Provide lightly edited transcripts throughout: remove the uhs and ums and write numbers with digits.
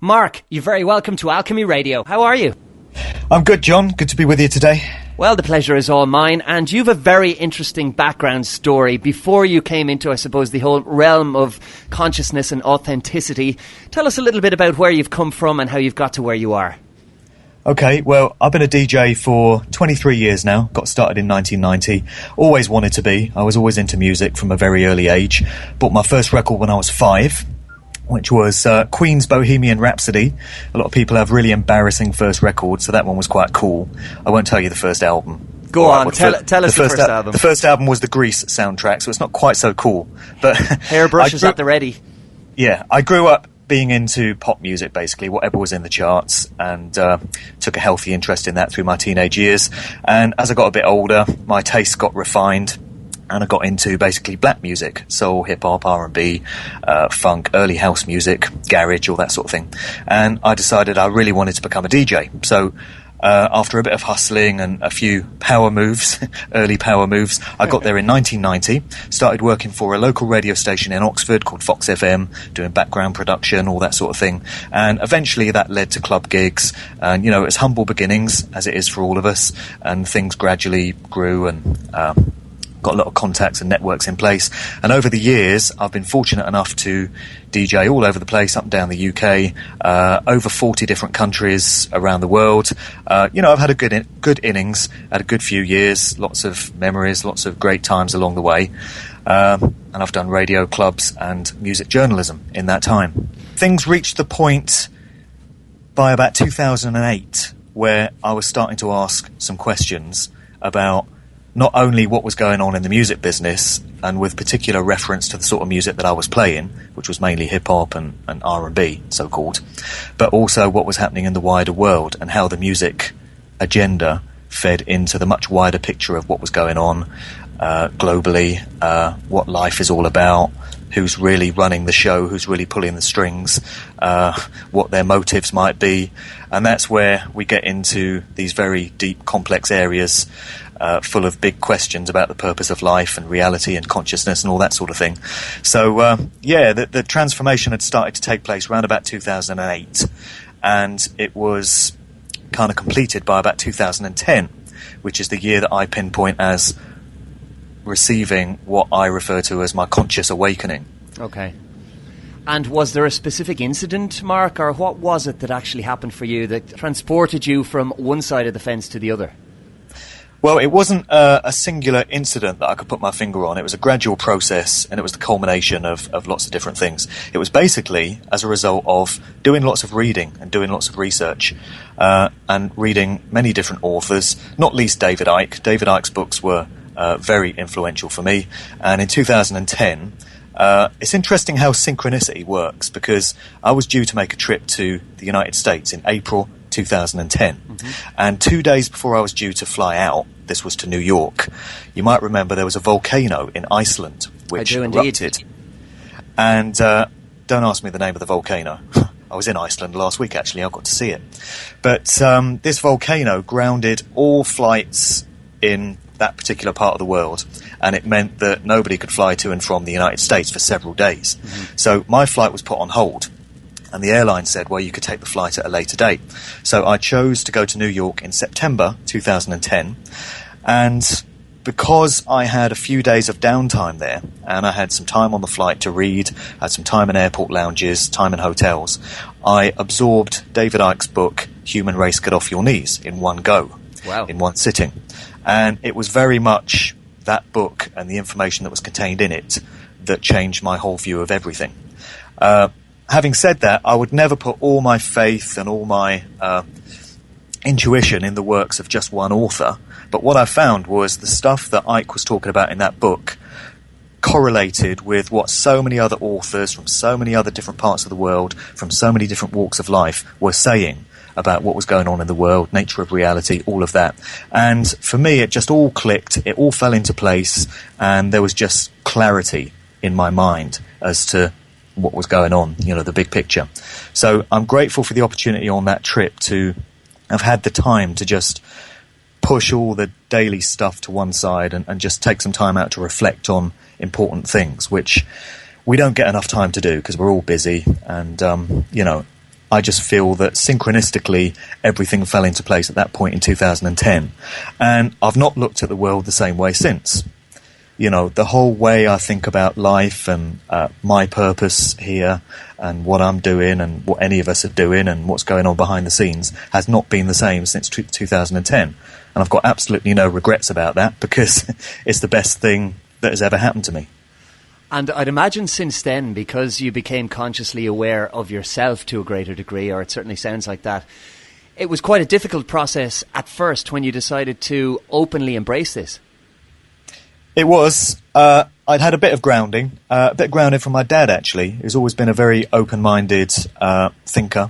Mark, you're very welcome to Alchemy Radio. How are you? I'm good, John. Good to be with you today. Well, the pleasure is all mine, and you've a very interesting background story before you came into, I suppose, the whole realm of consciousness and authenticity. Tell us a little bit about where you've come from and how you've got to where you are. Okay, well, I've been a DJ for 23 years now. Got started in 1990. Always wanted to be. I was always into music from a very early age. Bought my first record when I was 5, which was Queen's Bohemian Rhapsody. A lot of people have really embarrassing first records, so that one was quite cool. I won't tell you the first album. Go on, tell us the first album. The first album was the Grease soundtrack, so it's not quite so cool. But hairbrushes at the ready. Yeah, I grew up being into pop music, basically, whatever was in the charts, and took a healthy interest in that through my teenage years. And as I got a bit older, my tastes got refined, and I got into basically black music, soul, hip-hop, R&B, funk, early house music, garage, all that sort of thing. And I decided I really wanted to become a DJ. So after a bit of hustling and a few power moves, early power moves, I got there in 1990, started working for a local radio station in Oxford called Fox FM, doing background production, all that sort of thing. And eventually that led to club gigs. And, you know, it's humble beginnings, as it is for all of us, and things gradually grew and got a lot of contacts and networks in place. And over the years, I've been fortunate enough to DJ all over the place, up and down the UK, over 40 different countries around the world. You know, I've had a good innings, had a good few years, lots of memories, lots of great times along the way. And I've done radio, clubs, and music journalism in that time. Things reached the point by about 2008 where I was starting to ask some questions about not only what was going on in the music business, and with particular reference to the sort of music that I was playing, which was mainly hip-hop and R&B, so-called, but also what was happening in the wider world and how the music agenda fed into the much wider picture of what was going on globally, what life is all about, who's really running the show, who's really pulling the strings, what their motives might be. And that's where we get into these very deep, complex areas full of big questions about the purpose of life and reality and consciousness and all that sort of thing. So, the transformation had started to take place around about 2008, and it was kind of completed by about 2010, which is the year that I pinpoint as receiving what I refer to as my conscious awakening. Okay. And was there a specific incident, Mark, or what was it that actually happened for you that transported you from one side of the fence to the other? Well, it wasn't a singular incident that I could put my finger on. It was a gradual process, and it was the culmination of lots of different things. It was basically as a result of doing lots of reading and doing lots of research, and reading many different authors, not least David Icke. David Icke's books were very influential for me. And in 2010, it's interesting how synchronicity works, because I was due to make a trip to the United States in April 2010. Mm-hmm. And 2 days before I was due to fly out, this was to New York, you might remember there was a volcano in Iceland which erupted. And don't ask me the name of the volcano. I was in Iceland last week, actually. I got to see it. But this volcano grounded all flights in that particular part of the world, and it meant that nobody could fly to and from the United States for several days. Mm-hmm. So my flight was put on hold, and the airline said, well, you could take the flight at a later date. So I chose to go to New York in September 2010, and because I had a few days of downtime there, and I had some time on the flight to read, had some time in airport lounges, time in hotels, I absorbed David Icke's book, Human Race Get Off Your Knees, in one go. Wow. In one sitting. And it was very much that book and the information that was contained in it that changed my whole view of everything. Having said that, I would never put all my faith and all my intuition in the works of just one author. But what I found was the stuff that Icke was talking about in that book correlated with what so many other authors from so many other different parts of the world, from so many different walks of life, were saying about what was going on in the world, nature of reality, all of that. And for me, it just all clicked, it all fell into place, and there was just clarity in my mind as to what was going on, you know, the big picture. So I'm grateful for the opportunity on that trip to have had the time to just push all the daily stuff to one side and just take some time out to reflect on important things, which we don't get enough time to do because we're all busy. And, I just feel that synchronistically everything fell into place at that point in 2010. And I've not looked at the world the same way since. You know, the whole way I think about life and my purpose here and what I'm doing and what any of us are doing and what's going on behind the scenes has not been the same since 2010. And I've got absolutely no regrets about that, because it's the best thing that has ever happened to me. And I'd imagine since then, because you became consciously aware of yourself to a greater degree, or it certainly sounds like that, it was quite a difficult process at first when you decided to openly embrace this. It was. I'd had a bit of grounding from my dad, actually, who's always been a very open-minded thinker.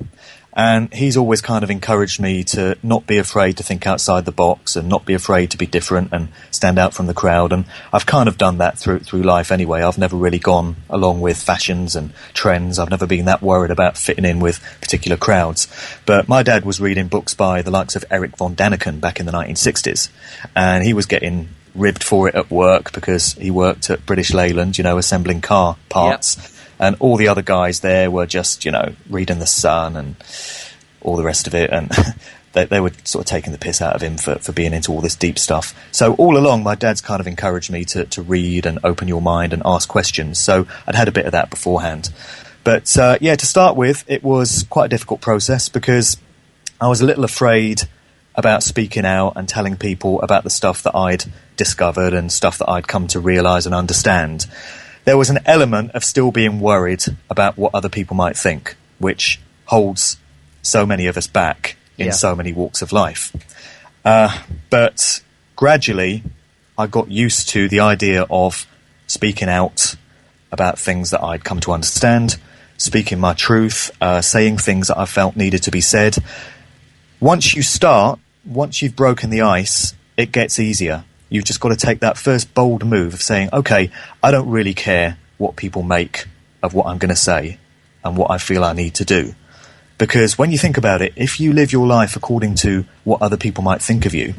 And he's always kind of encouraged me to not be afraid to think outside the box and not be afraid to be different and stand out from the crowd. And I've kind of done that through life anyway. I've never really gone along with fashions and trends. I've never been that worried about fitting in with particular crowds. But my dad was reading books by the likes of Eric von Daniken back in the 1960s. And he was getting ribbed for it at work because he worked at British Leyland, you know, assembling car parts. Yep. And all the other guys there were just, you know, reading The Sun and all the rest of it. And they were sort of taking the piss out of him for being into all this deep stuff. So all along, my dad's kind of encouraged me to read and open your mind and ask questions. So I'd had a bit of that beforehand. But, to start with, it was quite a difficult process because I was a little afraid about speaking out and telling people about the stuff that I'd discovered and stuff that I'd come to realise and understand. There was an element of still being worried about what other people might think, which holds so many of us back in so many walks of life. But gradually, I got used to the idea of speaking out about things that I'd come to understand, speaking my truth, saying things that I felt needed to be said. Once you've broken the ice, it gets easier. You've just got to take that first bold move of saying, okay, I don't really care what people make of what I'm going to say and what I feel I need to do. Because when you think about it, if you live your life according to what other people might think of you,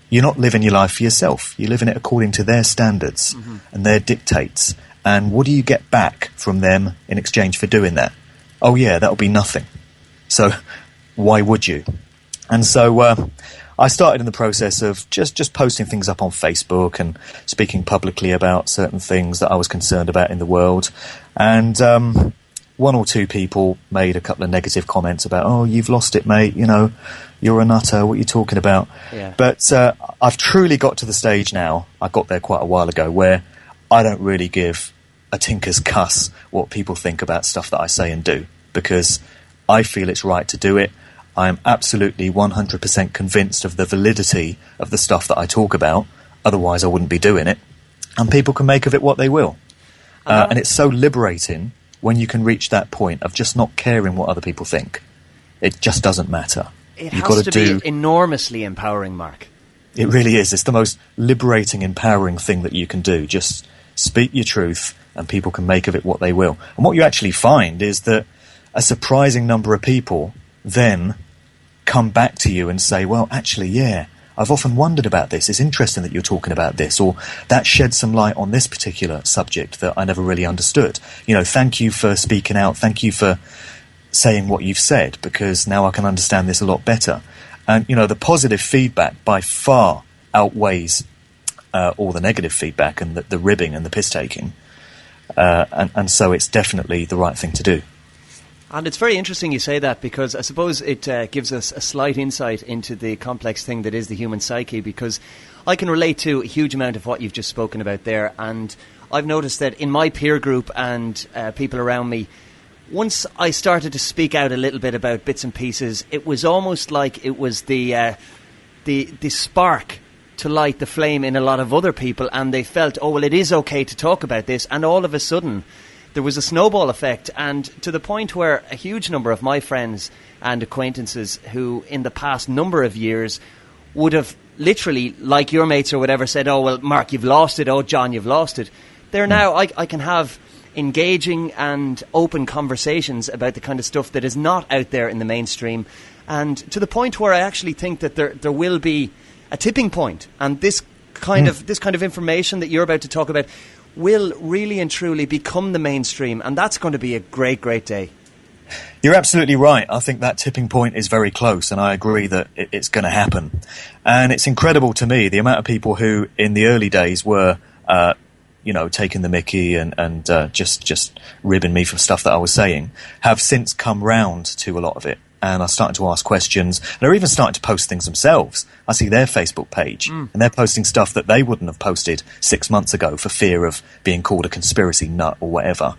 you're not living your life for yourself. You're living it according to their standards and their dictates. And what do you get back from them in exchange for doing that? Oh yeah, that'll be nothing. So why would you? And so I started in the process of just posting things up on Facebook and speaking publicly about certain things that I was concerned about in the world. And one or two people made a couple of negative comments about, oh, you've lost it, mate, you know, you're a nutter, what are you talking about? Yeah. But I've truly got to the stage now, I got there quite a while ago, where I don't really give a tinker's cuss what people think about stuff that I say and do, because I feel it's right to do it. I am absolutely 100% convinced of the validity of the stuff that I talk about. Otherwise, I wouldn't be doing it. And people can make of it what they will. And it's so liberating when you can reach that point of just not caring what other people think. It just doesn't matter. It has to be enormously empowering, Mark. It really is. It's the most liberating, empowering thing that you can do. Just speak your truth and people can make of it what they will. And what you actually find is that a surprising number of people then come back to you and say, well, actually, yeah, I've often wondered about this. It's interesting that you're talking about this, or that sheds some light on this particular subject that I never really understood. You know, thank you for speaking out. Thank you for saying what you've said, because now I can understand this a lot better. And, you know, the positive feedback by far outweighs all the negative feedback and the ribbing and the piss-taking. And so it's definitely the right thing to do. And it's very interesting you say that, because I suppose it gives us a slight insight into the complex thing that is the human psyche, because I can relate to a huge amount of what you've just spoken about there. And I've noticed that in my peer group and people around me, once I started to speak out a little bit about bits and pieces, it was almost like it was the spark to light the flame in a lot of other people, and they felt, oh, well, it is okay to talk about this. And all of a sudden, there was a snowball effect, and to the point where a huge number of my friends and acquaintances who in the past number of years would have literally, like your mates or whatever, said, oh, well, Mark, you've lost it. Oh, John, you've lost it. They're now, I can have engaging and open conversations about the kind of stuff that is not out there in the mainstream, and to the point where I actually think that there will be a tipping point, and this kind of information that you're about to talk about will really and truly become the mainstream, and that's going to be a great, great day. You're absolutely right. I think that tipping point is very close, and I agree that it's going to happen. And it's incredible to me, the amount of people who in the early days were, taking the mickey and just ribbing me for stuff that I was saying, have since come round to a lot of it. And are starting to ask questions. They're even starting to post things themselves. I see their Facebook page, and they're posting stuff that they wouldn't have posted 6 months ago for fear of being called a conspiracy nut or whatever.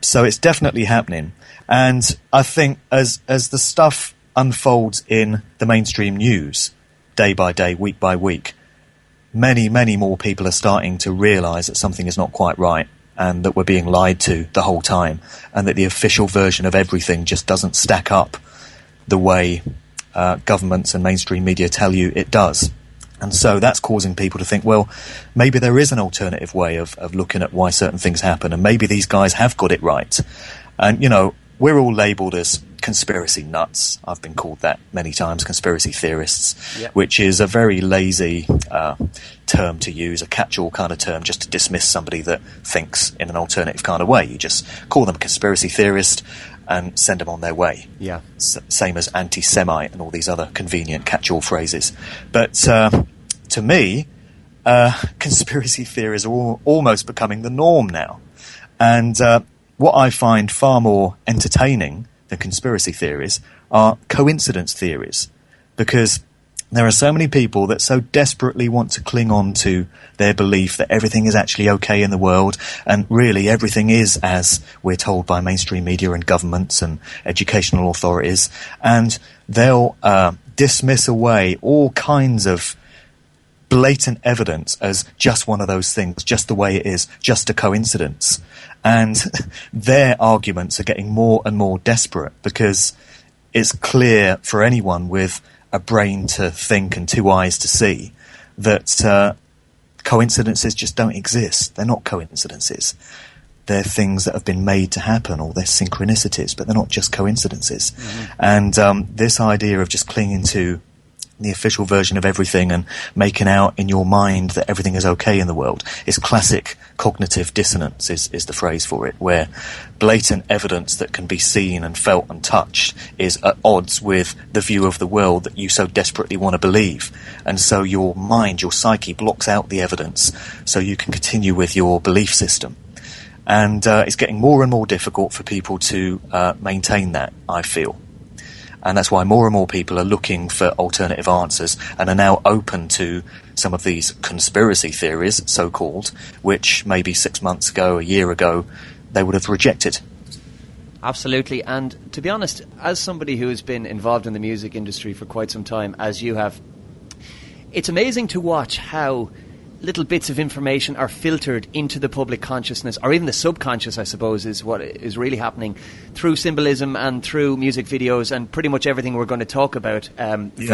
So it's definitely happening. And I think as the stuff unfolds in the mainstream news, day by day, week by week, many, many more people are starting to realise that something is not quite right, and that we're being lied to the whole time, and that the official version of everything just doesn't stack up the way governments and mainstream media tell you it does. And so that's causing people to think, well, maybe there is an alternative way of looking at why certain things happen, and maybe these guys have got it right. And, we're all labelled as conspiracy nuts. I've been called that many times, conspiracy theorists, which is a very lazy term to use, a catch-all kind of term, just to dismiss somebody that thinks in an alternative kind of way. You just call them a conspiracy theorist and send them on their way. Yeah. Same as anti-Semite and all these other convenient catch-all phrases. But to me, conspiracy theories are almost becoming the norm now. And what I find far more entertaining than conspiracy theories are coincidence theories, because there are so many people that so desperately want to cling on to their belief that everything is actually okay in the world, and really everything is as we're told by mainstream media and governments and educational authorities, and they'll dismiss away all kinds of blatant evidence as just one of those things, just the way it is, just a coincidence. And their arguments are getting more and more desperate, because it's clear for anyone with a brain to think and two eyes to see that coincidences just don't exist. They're not coincidences. They're things that have been made to happen, or they're synchronicities, but they're not just coincidences. And this idea of just clinging to the official version of everything and making out in your mind that everything is okay in the world is classic cognitive dissonance, is the phrase for it, where blatant evidence that can be seen and felt and touched is at odds with the view of the world that you so desperately want to believe. And so your mind, your psyche, blocks out the evidence so you can continue with your belief system. And it's getting more and more difficult for people to maintain that, I feel. And that's why more and more people are looking for alternative answers and are now open to some of these conspiracy theories, so-called, which maybe 6 months ago, a year ago, they would have rejected. Absolutely. And to be honest, as somebody who has been involved in the music industry for quite some time, as you have, it's amazing to watch how little bits of information are filtered into the public consciousness, or even the subconscious, I suppose, is what is really happening through symbolism and through music videos and pretty much everything we're going to talk about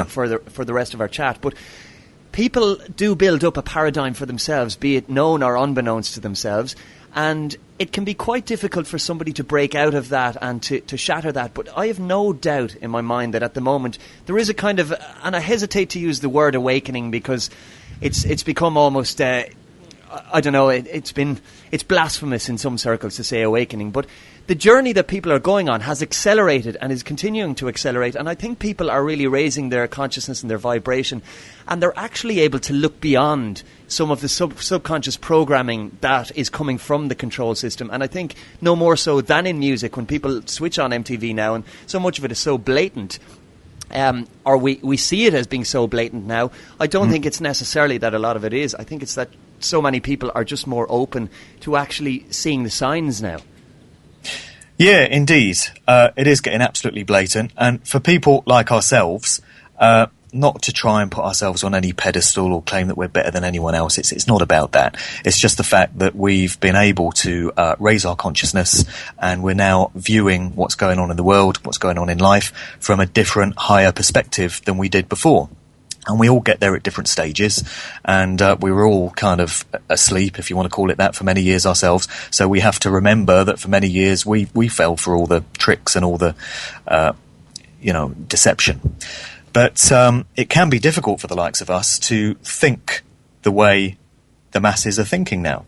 for the rest of our chat. But people do build up a paradigm for themselves, be it known or unbeknownst to themselves, and it can be quite difficult for somebody to break out of that and to shatter that. But I have no doubt in my mind that at the moment there is a kind of, and I hesitate to use the word awakening because it's become almost, I don't know, it's blasphemous in some circles to say awakening, but the journey that people are going on has accelerated and is continuing to accelerate, and I think people are really raising their consciousness and their vibration, and they're actually able to look beyond some of the subconscious programming that is coming from the control system. And I think no more so than in music, when people switch on MTV now and so much of it is so blatant, or we see it as being so blatant now. I don't think it's necessarily that a lot of it is. I think it's that so many people are just more open to actually seeing the signs now. Yeah, indeed. It is getting absolutely blatant. And for people like ourselves, not to try and put ourselves on any pedestal or claim that we're better than anyone else. It's not about that. It's just the fact that we've been able to raise our consciousness, and we're now viewing what's going on in the world, what's going on in life, from a different, higher perspective than we did before. And we all get there at different stages, and we were all kind of asleep, if you want to call it that, for many years ourselves. So we have to remember that for many years we fell for all the tricks and all the deception. But it can be difficult for the likes of us to think the way the masses are thinking now,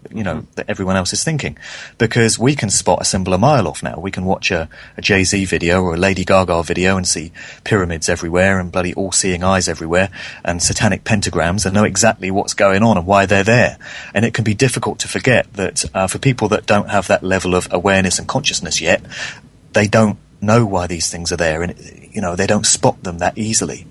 that everyone else is thinking. Because we can spot a symbol a mile off now. We can watch a Jay-Z video or a Lady Gaga video and see pyramids everywhere and bloody all-seeing eyes everywhere and satanic pentagrams and know exactly what's going on and why they're there. And it can be difficult to forget that for people that don't have that level of awareness and consciousness yet, they don't know why these things are there, and they don't spot them that easily.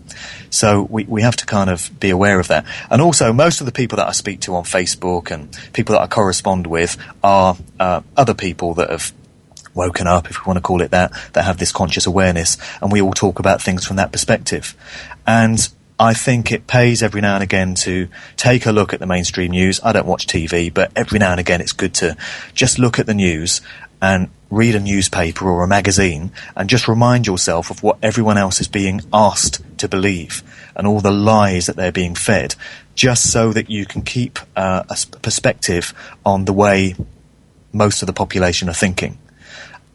So we have to kind of be aware of that. And also, most of the people that I speak to on Facebook and people that I correspond with are other people that have woken up, if we want to call it that have this conscious awareness, and we all talk about things from that perspective. And I think it pays every now and again to take a look at the mainstream news. I don't watch TV, but every now and again it's good to just look at the news and read a newspaper or a magazine and just remind yourself of what everyone else is being asked to believe and all the lies that they're being fed, just so that you can keep a perspective on the way most of the population are thinking.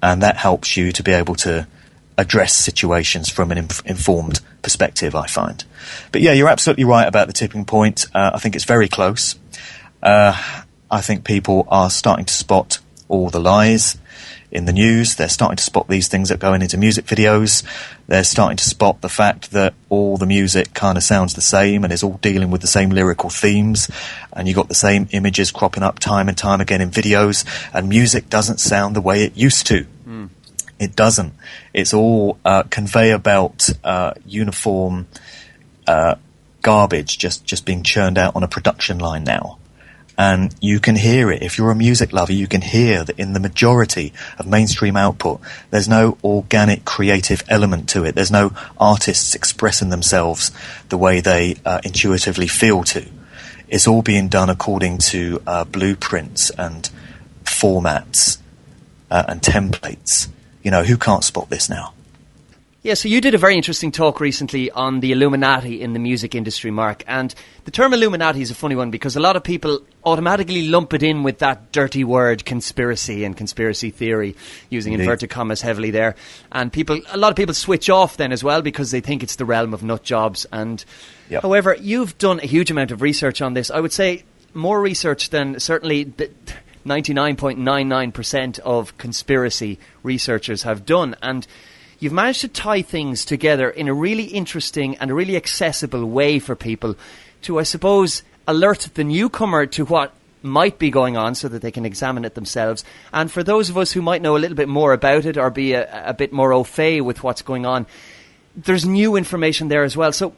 And that helps you to be able to address situations from an informed perspective, I find. But yeah, you're absolutely right about the tipping point. I think it's very close. I think people are starting to spot all the lies in the news. They're starting to spot these things that go into music videos. They're starting to spot the fact that all the music kind of sounds the same and is all dealing with the same lyrical themes, and you got the same images cropping up time and time again in videos, and music doesn't sound the way it used to. It doesn't. It's all conveyor belt, uniform garbage just being churned out on a production line now. And you can hear it. If you're a music lover, you can hear that in the majority of mainstream output, there's no organic creative element to it. There's no artists expressing themselves the way they intuitively feel to. It's all being done according to blueprints and formats and templates. Who can't spot this now? Yeah, so you did a very interesting talk recently on the Illuminati in the music industry, Mark. And the term Illuminati is a funny one because a lot of people automatically lump it in with that dirty word conspiracy and conspiracy theory, using inverted commas heavily there. And a lot of people switch off then as well because they think it's the realm of nut jobs. And however, you've done a huge amount of research on this. I would say more research than certainly 99.99% of conspiracy researchers have done. And you've managed to tie things together in a really interesting and a really accessible way for people to, I suppose, alert the newcomer to what might be going on so that they can examine it themselves. And for those of us who might know a little bit more about it or be a bit more au fait with what's going on, there's new information there as well. So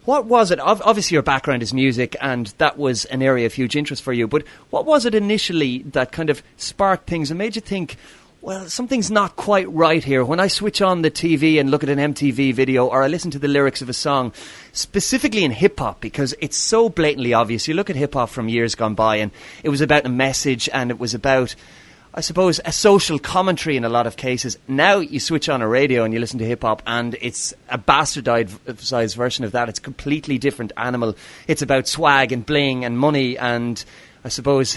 what was it? Obviously your background is music and that was an area of huge interest for you. But what was it initially that kind of sparked things and made you think, well, something's not quite right here. When I switch on the TV and look at an MTV video or I listen to the lyrics of a song, specifically in hip-hop, because it's so blatantly obvious. You look at hip-hop from years gone by and it was about a message and it was about, I suppose, a social commentary in a lot of cases. Now you switch on a radio and you listen to hip-hop and it's a bastardized version of that. It's a completely different animal. It's about swag and bling and money and, I suppose,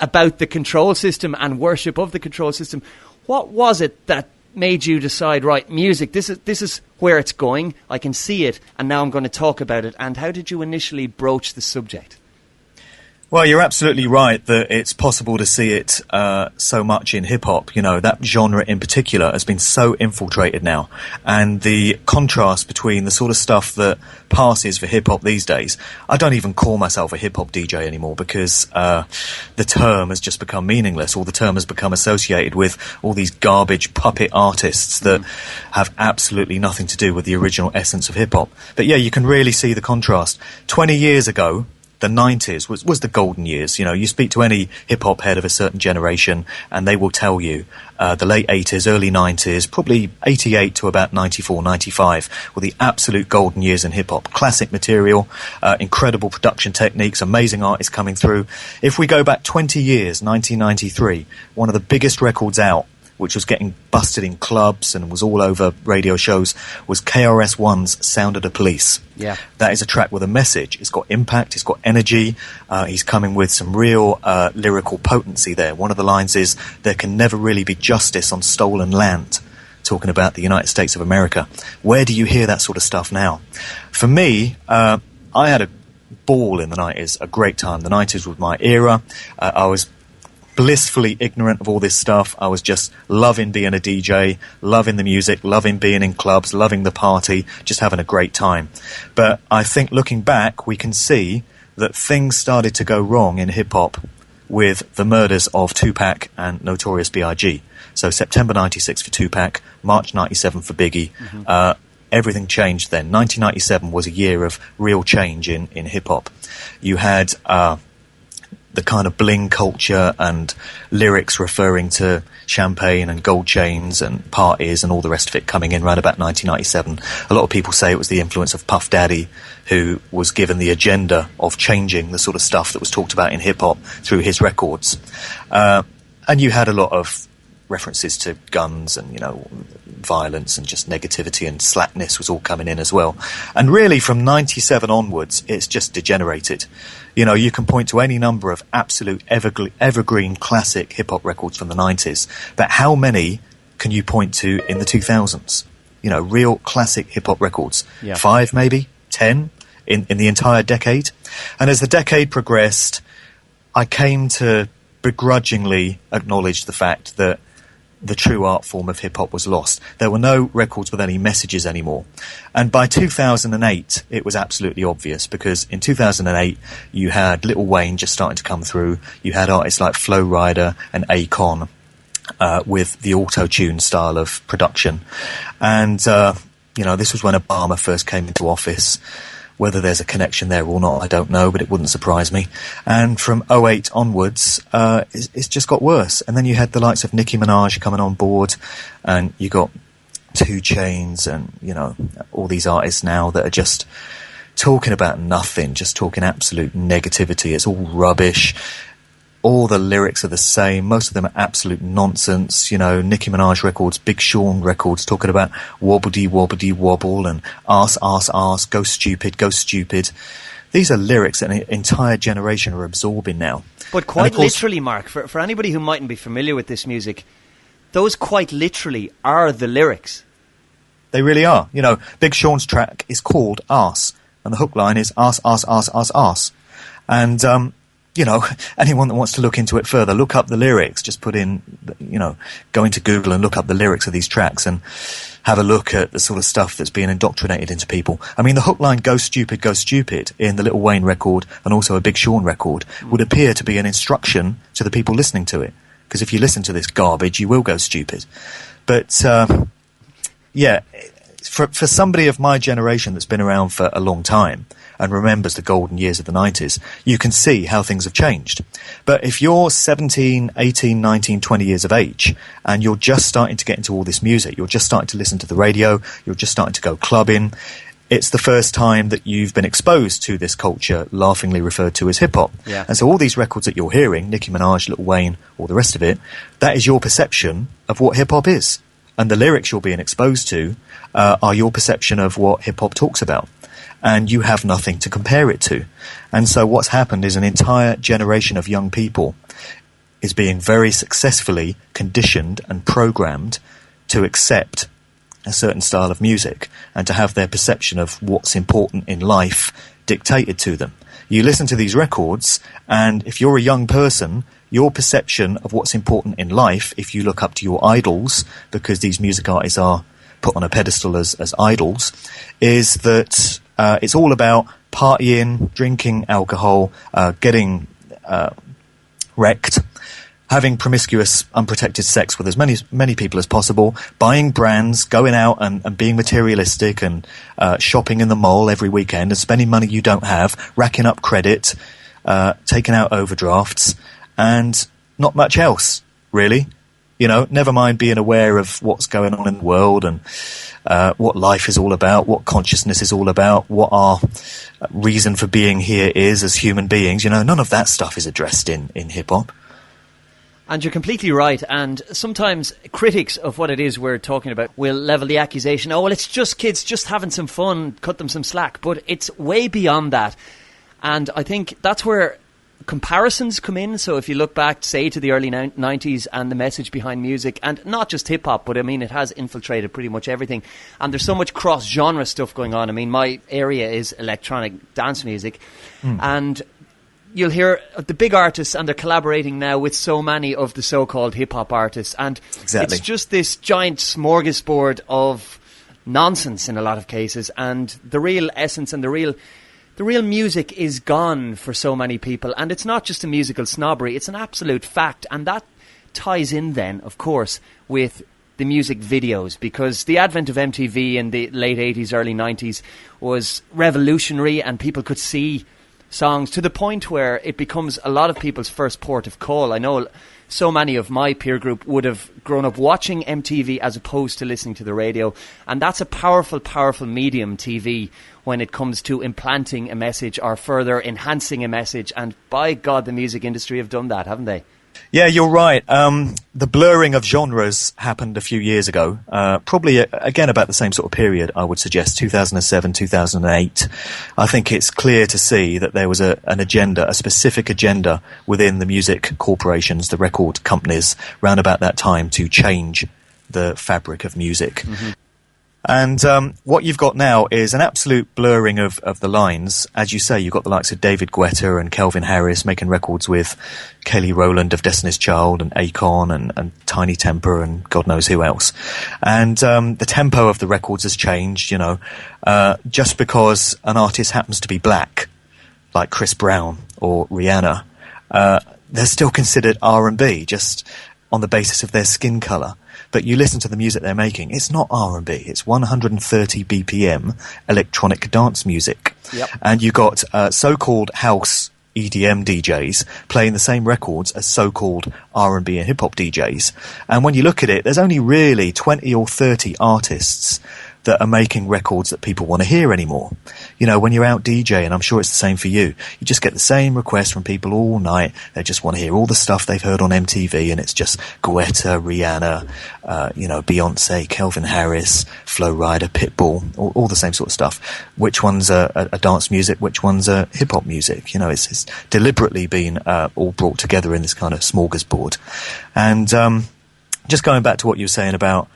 about the control system and worship of the control system. What was it that made you decide, right, music, this is where it's going, I can see it, and now I'm going to talk about it? And how did you initially broach the subject? Well, you're absolutely right that it's possible to see it so much in hip-hop. That genre in particular has been so infiltrated now. And the contrast between the sort of stuff that passes for hip-hop these days, I don't even call myself a hip-hop DJ anymore because the term has just become meaningless, or the term has become associated with all these garbage puppet artists that have absolutely nothing to do with the original essence of hip-hop. But yeah, you can really see the contrast. 20 years ago, the 90s was the golden years. You speak to any hip-hop head of a certain generation and they will tell you the late 80s, early 90s, probably 88 to about 94, 95 were the absolute golden years in hip-hop. Classic material, incredible production techniques, amazing artists coming through. If we go back 20 years, 1993, one of the biggest records out, which was getting busted in clubs and was all over radio shows, was KRS-One's Sound of the Police. Yeah. That is a track with a message. It's got impact, it's got energy, he's coming with some real lyrical potency there. One of the lines is, there can never really be justice on stolen land, talking about the United States of America. Where do you hear that sort of stuff now? For me, I had a ball in the 90s, a great time. The 90s was my era. I was blissfully ignorant of all this stuff. I was just loving being a DJ, loving the music, loving being in clubs, loving the party, just having a great time. But I think looking back, we can see that things started to go wrong in hip-hop with the murders of Tupac and Notorious B.I.G. So September 96 for Tupac, March 97 for Biggie. Everything changed then. 1997 was a year of real change in hip-hop. You had the kind of bling culture and lyrics referring to champagne and gold chains and parties and all the rest of it coming in around about 1997. A lot of people say it was the influence of Puff Daddy, who was given the agenda of changing the sort of stuff that was talked about in hip-hop through his records. And you had a lot of references to guns and, you know, violence and just negativity and slackness was all coming in as well. And really from 97 onwards, it's just degenerated. You know, you can point to any number of absolute evergreen classic hip-hop records from the 90s, but how many can you point to in the 2000s? You know, real classic hip-hop records. 5 maybe? 10 in the entire decade? And as the decade progressed, I came to begrudgingly acknowledge the fact that the true art form of hip-hop was lost. There were no records with any messages anymore. And by 2008, it was absolutely obvious, because in 2008, you had Lil Wayne just starting to come through. You had artists like Flo Rida and Akon with the auto-tune style of production. And, you know, this was when Obama first came into office. Whether there's a connection there or not, I don't know, but it wouldn't surprise me. And from 2008 onwards, it's just got worse. And then you had the likes of Nicki Minaj coming on board, and you got 2 Chainz and, you know, all these artists now that are just talking about nothing, just talking absolute negativity. It's all rubbish. All the lyrics are the same. Most of them are absolute nonsense. You know, Nicki Minaj records, Big Sean records, talking about wobbledy wobbly wobble and arse, go stupid, go stupid. These are lyrics that an entire generation are absorbing now. But quite literally, Mark, for anybody who mightn't be familiar with this music, those quite literally are the lyrics. They really are. You know, Big Sean's track is called Arse, and the hook line is arse, arse, arse, arse, arse. And, you know, anyone that wants to look into it further, look up the lyrics. Just put in, you know, go into Google and look up the lyrics of these tracks and have a look at the sort of stuff that's being indoctrinated into people. I mean, the hook line go stupid, in the Lil Wayne record and also a Big Sean record would appear to be an instruction to the people listening to it. Because if you listen to this garbage, you will go stupid. But, yeah, for somebody of my generation that's been around for a long time and remembers the golden years of the 90s, you can see how things have changed. But if you're 17, 18, 19, 20 years of age and you're just starting to get into all this music, you're just starting to listen to the radio, you're just starting to go clubbing, it's the first time that you've been exposed to this culture laughingly referred to as hip-hop. Yeah. And so all these records that you're hearing, Nicki Minaj, Lil Wayne, all the rest of it, that is your perception of what hip-hop is. And the lyrics you're being exposed to are your perception of what hip-hop talks about. And you have nothing to compare it to. And so what's happened is an entire generation of young people is being very successfully conditioned and programmed to accept a certain style of music and to have their perception of what's important in life dictated to them. You listen to these records, and if you're a young person, your perception of what's important in life, if you look up to your idols, because these music artists are put on a pedestal as idols, is that it's all about partying, drinking alcohol, getting wrecked, having promiscuous, unprotected sex with as many people as possible, buying brands, going out and being materialistic and shopping in the mall every weekend and spending money you don't have, racking up credit, taking out overdrafts, and not much else, really. You know, never mind being aware of what's going on in the world and what life is all about, what consciousness is all about, what our reason for being here is as human beings. You know, none of that stuff is addressed in hip-hop. And you're completely right. And sometimes critics of what it is we're talking about will level the accusation, oh, well, it's just kids just having some fun, cut them some slack. But it's way beyond that. And I think that's where comparisons come in. So if you look back, say, to the early 90s and the message behind music, and not just hip-hop, but I mean, it has infiltrated pretty much everything. And there's so much cross-genre stuff going on. I mean, my area is electronic dance music. And you'll hear the big artists, and they're collaborating now with so many of the so-called hip-hop artists. And it's just this giant smorgasbord of nonsense in a lot of cases. And the real essence and the real music is gone for so many people. And it's not just a musical snobbery, it's an absolute fact. And that ties in then, of course, with the music videos, because the advent of MTV in the late 80s, early 90s was revolutionary, and people could see songs to the point where it becomes a lot of people's first port of call. I know so many of my peer group would have grown up watching MTV as opposed to listening to the radio, and that's a powerful, powerful medium, TV, when it comes to implanting a message or further enhancing a message. And by God, the music industry have done that, haven't they? Yeah, you're right. The blurring of genres happened a few years ago, probably again about the same sort of period, I would suggest, 2007, 2008. I think it's clear to see that there was an agenda, a specific agenda within the music corporations, the record companies, round about that time, to change the fabric of music. And what you've got now is an absolute blurring of the lines. As you say, you've got the likes of David Guetta and Calvin Harris making records with Kelly Rowland of Destiny's Child and Akon and Tiny Temper and God knows who else. And the tempo of the records has changed, you know. Just because an artist happens to be black, like Chris Brown or Rihanna, they're still considered R&B, just on the basis of their skin colour. But you listen to the music they're making, it's not R&B, it's 130 BPM electronic dance music. Yep. And you got so-called house EDM DJs playing the same records as so-called R&B and hip-hop DJs. And when you look at it, there's only really 20 or 30 artists that are making records that people want to hear anymore. You know, when you're out DJing, I'm sure it's the same for you. You just get the same requests from people all night. They just want to hear all the stuff they've heard on MTV, and it's just Guetta, Rihanna, Beyonce, Calvin Harris, Flo Rida, Pitbull, all the same sort of stuff. Which one's a dance music? Which one's a hip-hop music? You know, it's deliberately been all brought together in this kind of smorgasbord. And just going back to what you were saying about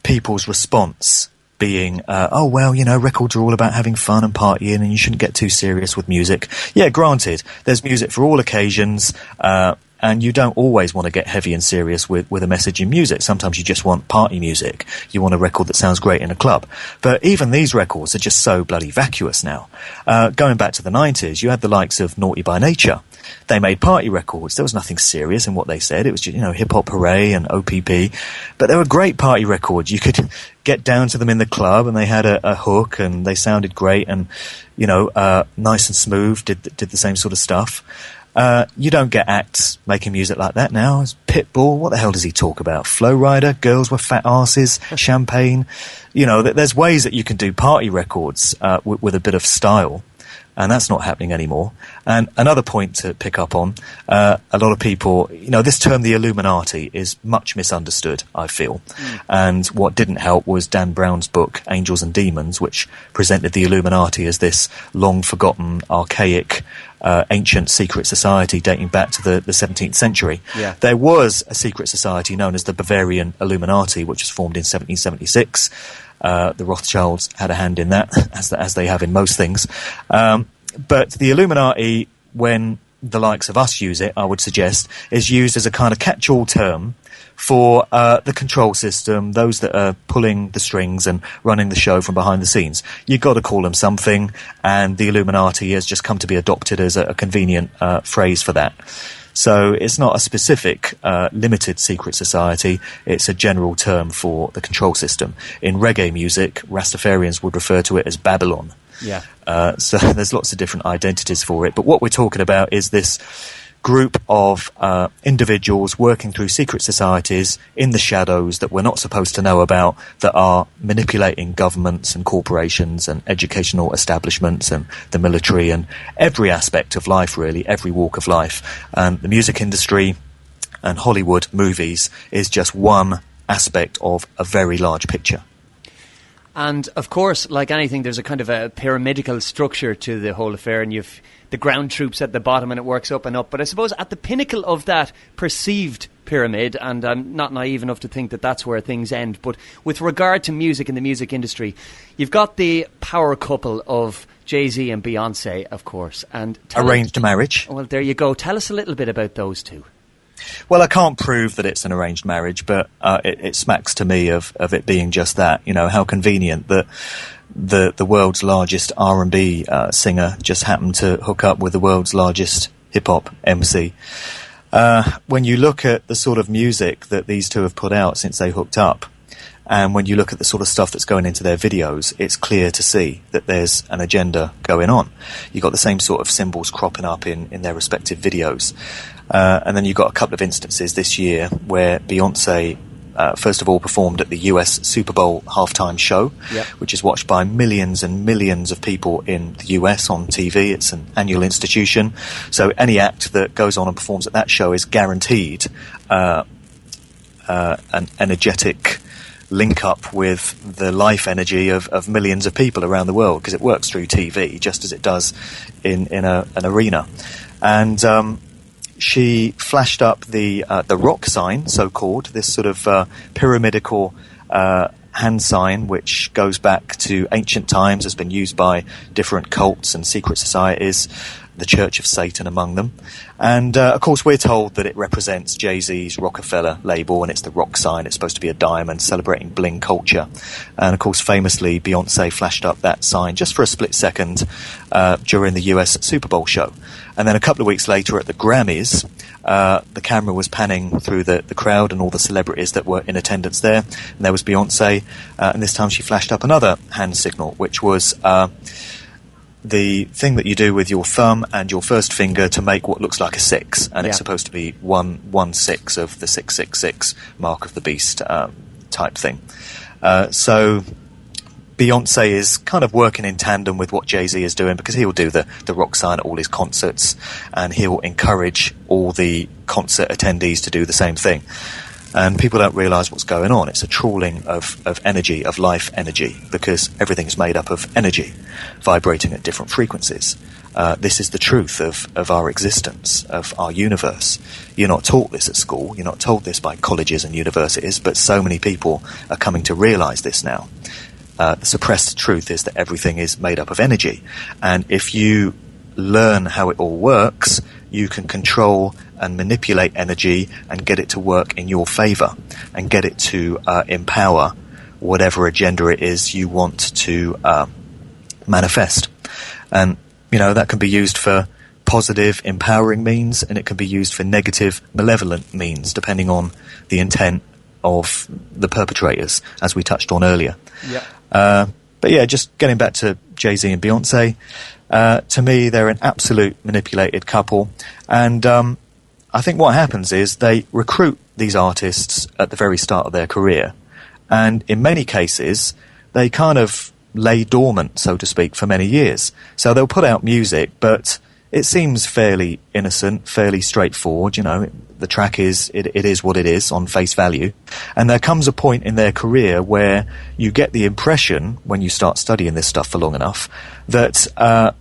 people's response being, records are all about having fun and partying, and you shouldn't get too serious with music. Yeah, granted, there's music for all occasions, and you don't always want to get heavy and serious with a message in music. Sometimes you just want party music. You want a record that sounds great in a club. But even these records are just so bloody vacuous now. Going back to the 90s, you had the likes of Naughty by Nature. They made party records. There was nothing serious in what they said. It was just, Hip Hop Hooray and OPP. But they were great party records. You could get down to them in the club, and they had a hook, and they sounded great, and, nice and smooth, did the same sort of stuff. You don't get acts making music like that now. It's Pitbull. What the hell does he talk about? Flo Rida, girls with fat asses, champagne. There's ways that you can do party records with a bit of style. And that's not happening anymore. And another point to pick up on, a lot of people, this term, the Illuminati, is much misunderstood, I feel. And what didn't help was Dan Brown's book, Angels and Demons, which presented the Illuminati as this long-forgotten, archaic, ancient secret society dating back to the 17th century. Yeah. There was a secret society known as the Bavarian Illuminati, which was formed in 1776. The Rothschilds had a hand in that, as they have in most things. But the Illuminati, when the likes of us use it, I would suggest, is used as a kind of catch-all term for the control system, those that are pulling the strings and running the show from behind the scenes. You've got to call them something, and the Illuminati has just come to be adopted as a convenient phrase for that. So it's not a specific, limited secret society. It's a general term for the control system. In reggae music, Rastafarians would refer to it as Babylon. Yeah. So there's lots of different identities for it. But what we're talking about is this group of individuals working through secret societies in the shadows that we're not supposed to know about, that are manipulating governments and corporations and educational establishments and the military and every aspect of life, really, every walk of life. And the music industry and Hollywood movies is just one aspect of a very large picture. And of course, like anything, there's a kind of a pyramidical structure to the whole affair, and you've the ground troops at the bottom and it works up and up. But I suppose at the pinnacle of that perceived pyramid, and I'm not naive enough to think that that's where things end, but with regard to music and the music industry, you've got the power couple of Jay-Z and Beyonce, of course. And arranged marriage. Well, there you go. Tell us a little bit about those two. Well, I can't prove that it's an arranged marriage, but it smacks to me of it being just that. You know, how convenient that the world's largest R&B singer just happened to hook up with the world's largest hip-hop MC. When you look at the sort of music that these two have put out since they hooked up, and when you look at the sort of stuff that's going into their videos, it's clear to see that there's an agenda going on. You've got the same sort of symbols cropping up in their respective videos. And then you've got a couple of instances this year where Beyonce, first of all, performed at the US Super Bowl halftime show, yep, which is watched by millions and millions of people in the US on TV. It's an annual institution. So any act that goes on and performs at that show is guaranteed an energetic link up with the life energy of millions of people around the world, because it works through TV just as it does in an arena. And she flashed up the rock sign, so-called, this sort of pyramidical hand sign, which goes back to ancient times, has been used by different cults and secret societies, the Church of Satan among them. And, of course, we're told that it represents Jay-Z's Rockefeller label, and it's the rock sign. It's supposed to be a diamond celebrating bling culture. And, of course, famously, Beyonce flashed up that sign just for a split second during the US Super Bowl show. And then a couple of weeks later at the Grammys, the camera was panning through the crowd and all the celebrities that were in attendance there. And there was Beyonce, and this time she flashed up another hand signal, which was the thing that you do with your thumb and your first finger to make what looks like a 6, and it's supposed to be 1/6 of the 666 mark of the beast type thing. So Beyonce is kind of working in tandem with what Jay-Z is doing, because he'll do the rock sign at all his concerts, and he'll encourage all the concert attendees to do the same thing. And people don't realise what's going on. It's a trawling of energy, of life energy, because everything's made up of energy, vibrating at different frequencies. This is the truth of our existence, of our universe. You're not taught this at school. You're not told this by colleges and universities, but so many people are coming to realise this now. The suppressed truth is that everything is made up of energy. And if you learn how it all works, you can control and manipulate energy and get it to work in your favour, and get it to empower whatever agenda it is you want to manifest. And, you know, that can be used for positive, empowering means, and it can be used for negative, malevolent means, depending on the intent of the perpetrators, as we touched on earlier. Yeah. But yeah, just getting back to Jay-Z and Beyonce, to me, they're an absolute manipulated couple. And I think what happens is they recruit these artists at the very start of their career. And in many cases, they kind of lay dormant, so to speak, for many years. So they'll put out music, but it seems fairly innocent, fairly straightforward. You know, the track is, it is what it is on face value. And there comes a point in their career where you get the impression, when you start studying this stuff for long enough, that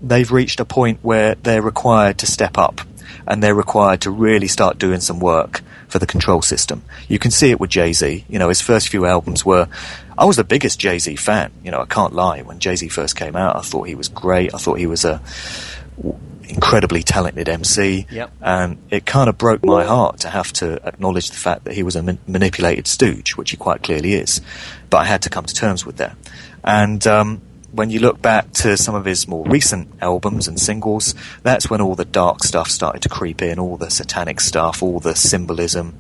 they've reached a point where they're required to step up, and they're required to really start doing some work for the control system. You can see it with Jay-Z. You know, his first few albums were... I was the biggest Jay-Z fan. You know, I can't lie. When Jay-Z first came out, I thought he was great. I thought he was a incredibly talented MC. Yep. And it kind of broke my heart to have to acknowledge the fact that he was a manipulated stooge, which he quite clearly is. But I had to come to terms with that. And when you look back to some of his more recent albums and singles, that's when all the dark stuff started to creep in, all the satanic stuff, all the symbolism.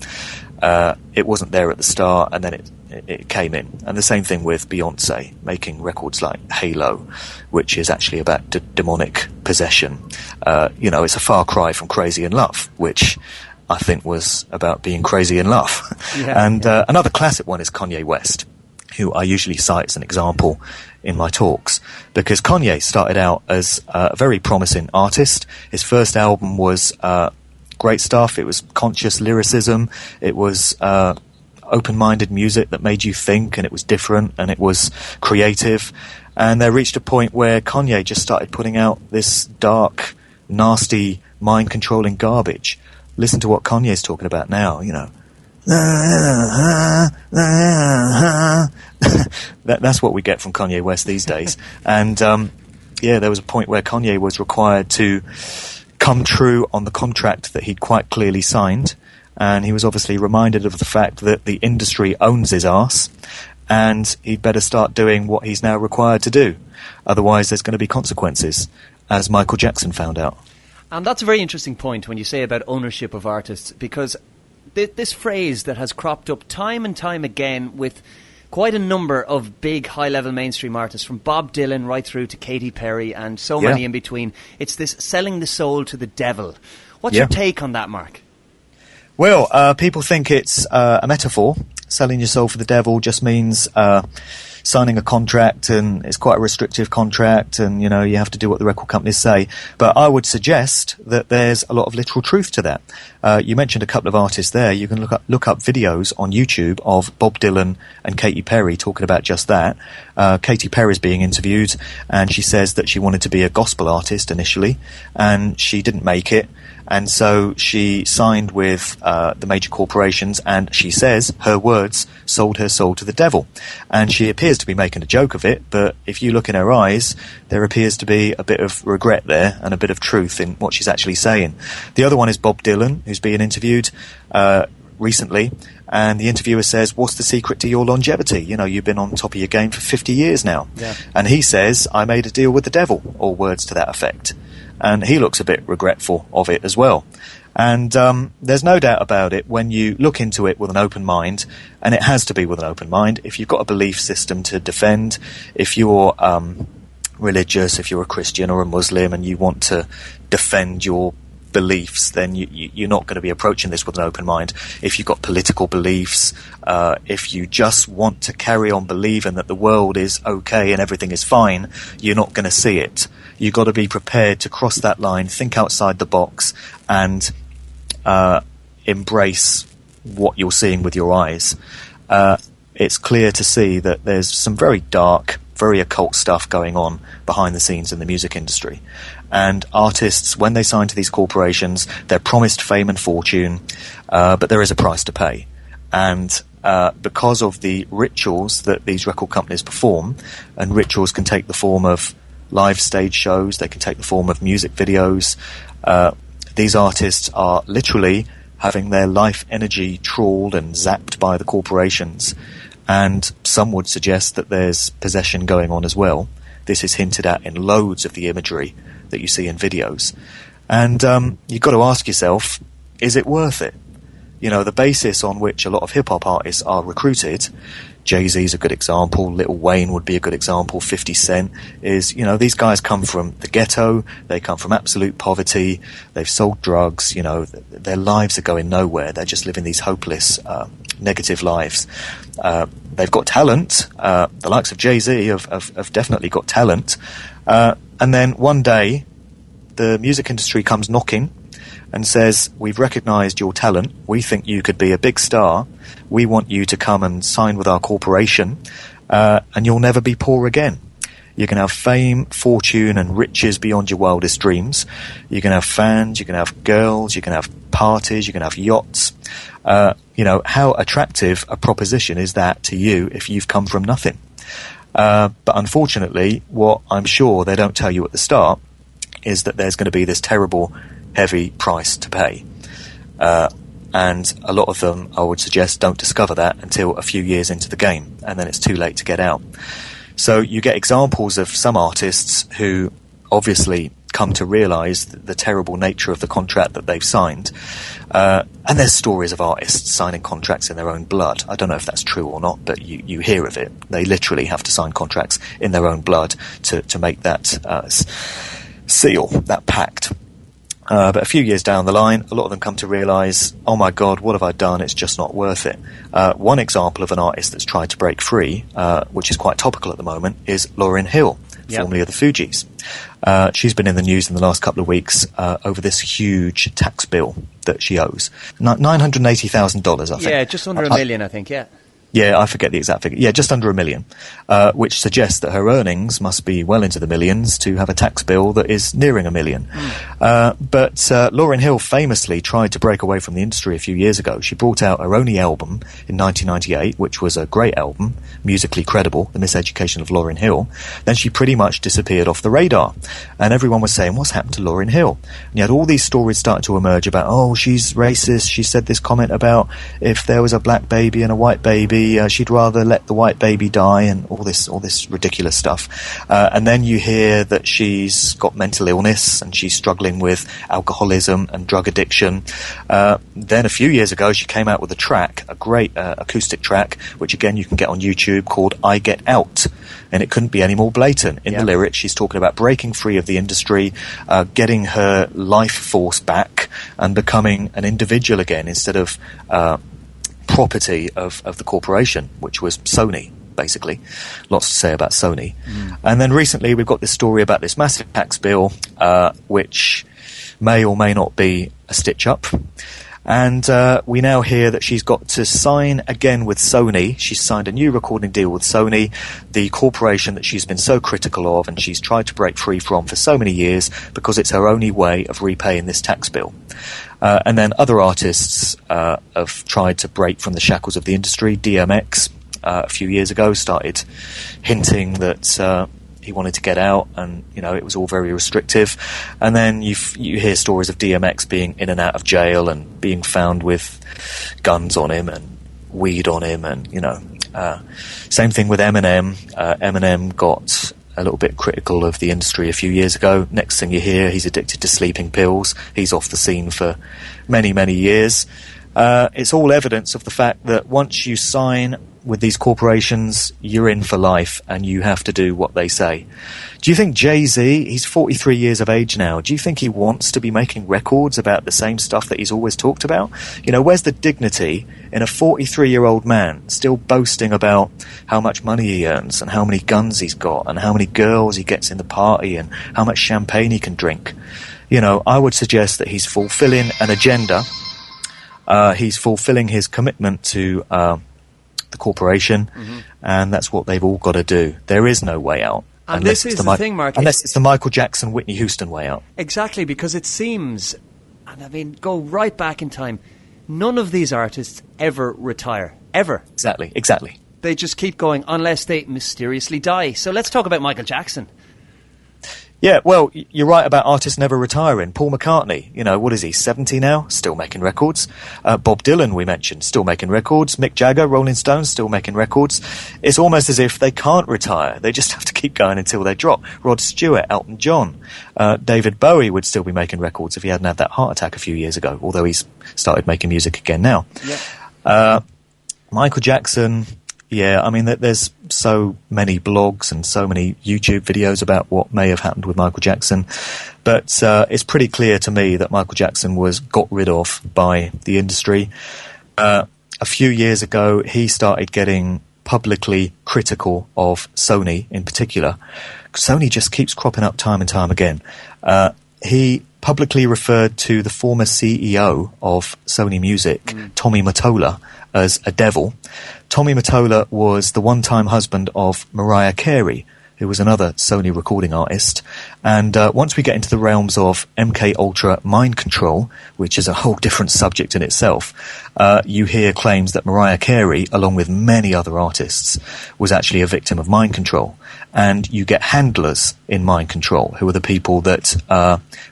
It wasn't there at the start, and then it came in. And the same thing with Beyonce, making records like Halo, which is actually about demonic possession. You know, it's a far cry from Crazy in Love, which I think was about being crazy in love. Yeah, and another classic one is Kanye West, who I usually cite as an example in my talks, because Kanye started out as a very promising artist. His first album was great stuff. It was conscious lyricism. It was open-minded music that made you think, and it was different and it was creative. And they reached a point where Kanye just started putting out this dark, nasty, mind-controlling garbage. Listen to what Kanye's talking about now, you know. That's what we get from Kanye West these days. And there was a point where Kanye was required to come true on the contract that he'd quite clearly signed, and he was obviously reminded of the fact that the industry owns his arse, and he'd better start doing what he's now required to do. Otherwise there's going to be consequences, as Michael Jackson found out. And that's a very interesting point when you say about ownership of artists, because this phrase that has cropped up time and time again with quite a number of big high-level mainstream artists, from Bob Dylan right through to Katy Perry and so many in between. It's this selling the soul to the devil. What's your take on that, Mark? Well, people think it's a metaphor. Selling your soul for the devil just means signing a contract, and it's quite a restrictive contract, and, you know, you have to do what the record companies say. But I would suggest that there's a lot of literal truth to that. You mentioned a couple of artists there. You can look up videos on YouTube of Bob Dylan and Katy Perry talking about just that. Katy Perry's being interviewed, and she says that she wanted to be a gospel artist initially, and she didn't make it. And so she signed with the major corporations, and she says, her words, sold her soul to the devil. And she appears to be making a joke of it, but if you look in her eyes, there appears to be a bit of regret there and a bit of truth in what she's actually saying. The other one is Bob Dylan, who's being interviewed recently, and the interviewer says, what's the secret to your longevity? You know, you've been on top of your game for 50 years now. Yeah. And he says, I made a deal with the devil, or words to that effect. And he looks a bit regretful of it as well. And there's no doubt about it, when you look into it with an open mind, and it has to be with an open mind, if you've got a belief system to defend, if you're religious, if you're a Christian or a Muslim and you want to defend your beliefs, then you're not going to be approaching this with an open mind. If you've got political beliefs, if you just want to carry on believing that the world is okay and everything is fine, you're not going to see it. You've got to be prepared to cross that line, think outside the box, and embrace what you're seeing with your eyes. It's clear to see that there's some very dark, very occult stuff going on behind the scenes in the music industry. And artists, when they sign to these corporations, they're promised fame and fortune, but there is a price to pay. And because of the rituals that these record companies perform, and rituals can take the form of live stage shows, they can take the form of music videos, these artists are literally having their life energy trawled and zapped by the corporations. And some would suggest that there's possession going on as well. This is hinted at in loads of the imagery that you see in videos. And you've got to ask yourself, is it worth it? You know, the basis on which a lot of hip-hop artists are recruited, Jay-Z's a good example, Lil Wayne would be a good example, 50 Cent, is, you know, these guys come from the ghetto, they come from absolute poverty, they've sold drugs, you know, their lives are going nowhere, they're just living these hopeless, negative lives. They've got talent, the likes of Jay-Z have definitely got talent, and then one day the music industry comes knocking and says, we've recognised your talent, we think you could be a big star, we want you to come and sign with our corporation, and you'll never be poor again. You can have fame, fortune and riches beyond your wildest dreams. You can have fans, you can have girls, you can have parties, you can have yachts. You know, how attractive a proposition is that to you if you've come from nothing? But unfortunately, what I'm sure they don't tell you at the start is that there's going to be this terrible, heavy price to pay. And a lot of them, I would suggest, don't discover that until a few years into the game, and then it's too late to get out. So you get examples of some artists who obviously come to realise the terrible nature of the contract that they've signed. And there's stories of artists signing contracts in their own blood. I don't know if that's true or not, but you hear of it. They literally have to sign contracts in their own blood to make that seal, that pact. But a few years down the line, a lot of them come to realise, oh my God, what have I done? It's just not worth it. One example of an artist that's tried to break free, which is quite topical at the moment, is Lauryn Hill, formerly of the Fugees. She's been in the news in the last couple of weeks over this huge tax bill that she owes. $980,000, I think. Yeah, just under $1 million, I think, yeah. Yeah, I forget the exact figure. Yeah, just under $1 million, which suggests that her earnings must be well into the millions to have a tax bill that is nearing $1 million. But Lauryn Hill famously tried to break away from the industry a few years ago. She brought out her only album in 1998, which was a great album, musically credible, The Miseducation of Lauryn Hill. Then she pretty much disappeared off the radar. And everyone was saying, what's happened to Lauryn Hill? And you had all these stories starting to emerge about, oh, she's racist. She said this comment about if there was a black baby and a white baby, she'd rather let the white baby die, and all this ridiculous stuff. And then you hear that she's got mental illness and she's struggling with alcoholism and drug addiction. Then a few years ago, she came out with a great acoustic track, which again you can get on YouTube, called I Get Out. And it couldn't be any more blatant. In the lyrics, she's talking about breaking free of the industry, getting her life force back, and becoming an individual again instead of property of the corporation, which was Sony, basically. Lots to say about Sony. And then recently we've got this story about this massive tax bill, which may or may not be a stitch-up. And we now hear that she's got to sign again with Sony. She's signed a new recording deal with Sony, the corporation that she's been so critical of and she's tried to break free from for so many years, because it's her only way of repaying this tax bill. And then other artists have tried to break from the shackles of the industry. DMX, a few years ago, started hinting that he wanted to get out, and it was all very restrictive. And then you hear stories of DMX being in and out of jail and being found with guns on him and weed on him, and same thing with Eminem. Eminem got a little bit critical of the industry a few years ago. Next thing you hear, he's addicted to sleeping pills. He's off the scene for many, many years. It's all evidence of the fact that once you sign with these corporations, you're in for life and you have to do what they say. Do you think Jay-Z, he's 43 years of age now, do you think he wants to be making records about the same stuff that he's always talked about? Where's the dignity in a 43-year-old man still boasting about how much money he earns and how many guns he's got and how many girls he gets in the party and how much champagne he can drink? I would suggest that he's fulfilling an agenda. He's fulfilling his commitment to the corporation, and that's what they've all got to do. There is no way out. And this is the thing, Mark. Unless it's the Michael Jackson, Whitney Houston way out. Exactly, because it seems, and I mean, go right back in time, none of these artists ever retire. Ever. Exactly. They just keep going unless they mysteriously die. So let's talk about Michael Jackson. Yeah, well, you're right about artists never retiring. Paul McCartney, what is he, 70 now? Still making records. Bob Dylan, we mentioned, still making records. Mick Jagger, Rolling Stones, still making records. It's almost as if they can't retire. They just have to keep going until they drop. Rod Stewart, Elton John. David Bowie would still be making records if he hadn't had that heart attack a few years ago, although he's started making music again now. Yeah. Michael Jackson... Yeah, I mean, there's so many blogs and so many YouTube videos about what may have happened with Michael Jackson. But it's pretty clear to me that Michael Jackson was got rid of by the industry. A few years ago, he started getting publicly critical of Sony in particular. Sony just keeps cropping up time and time again. He publicly referred to the former CEO of Sony Music, Tommy Mottola, as a devil. Tommy Mottola was the one-time husband of Mariah Carey, who was another Sony recording artist. And once we get into the realms of MK Ultra mind control, which is a whole different subject in itself, you hear claims that Mariah Carey, along with many other artists, was actually a victim of mind control. And you get handlers in mind control, who are the people that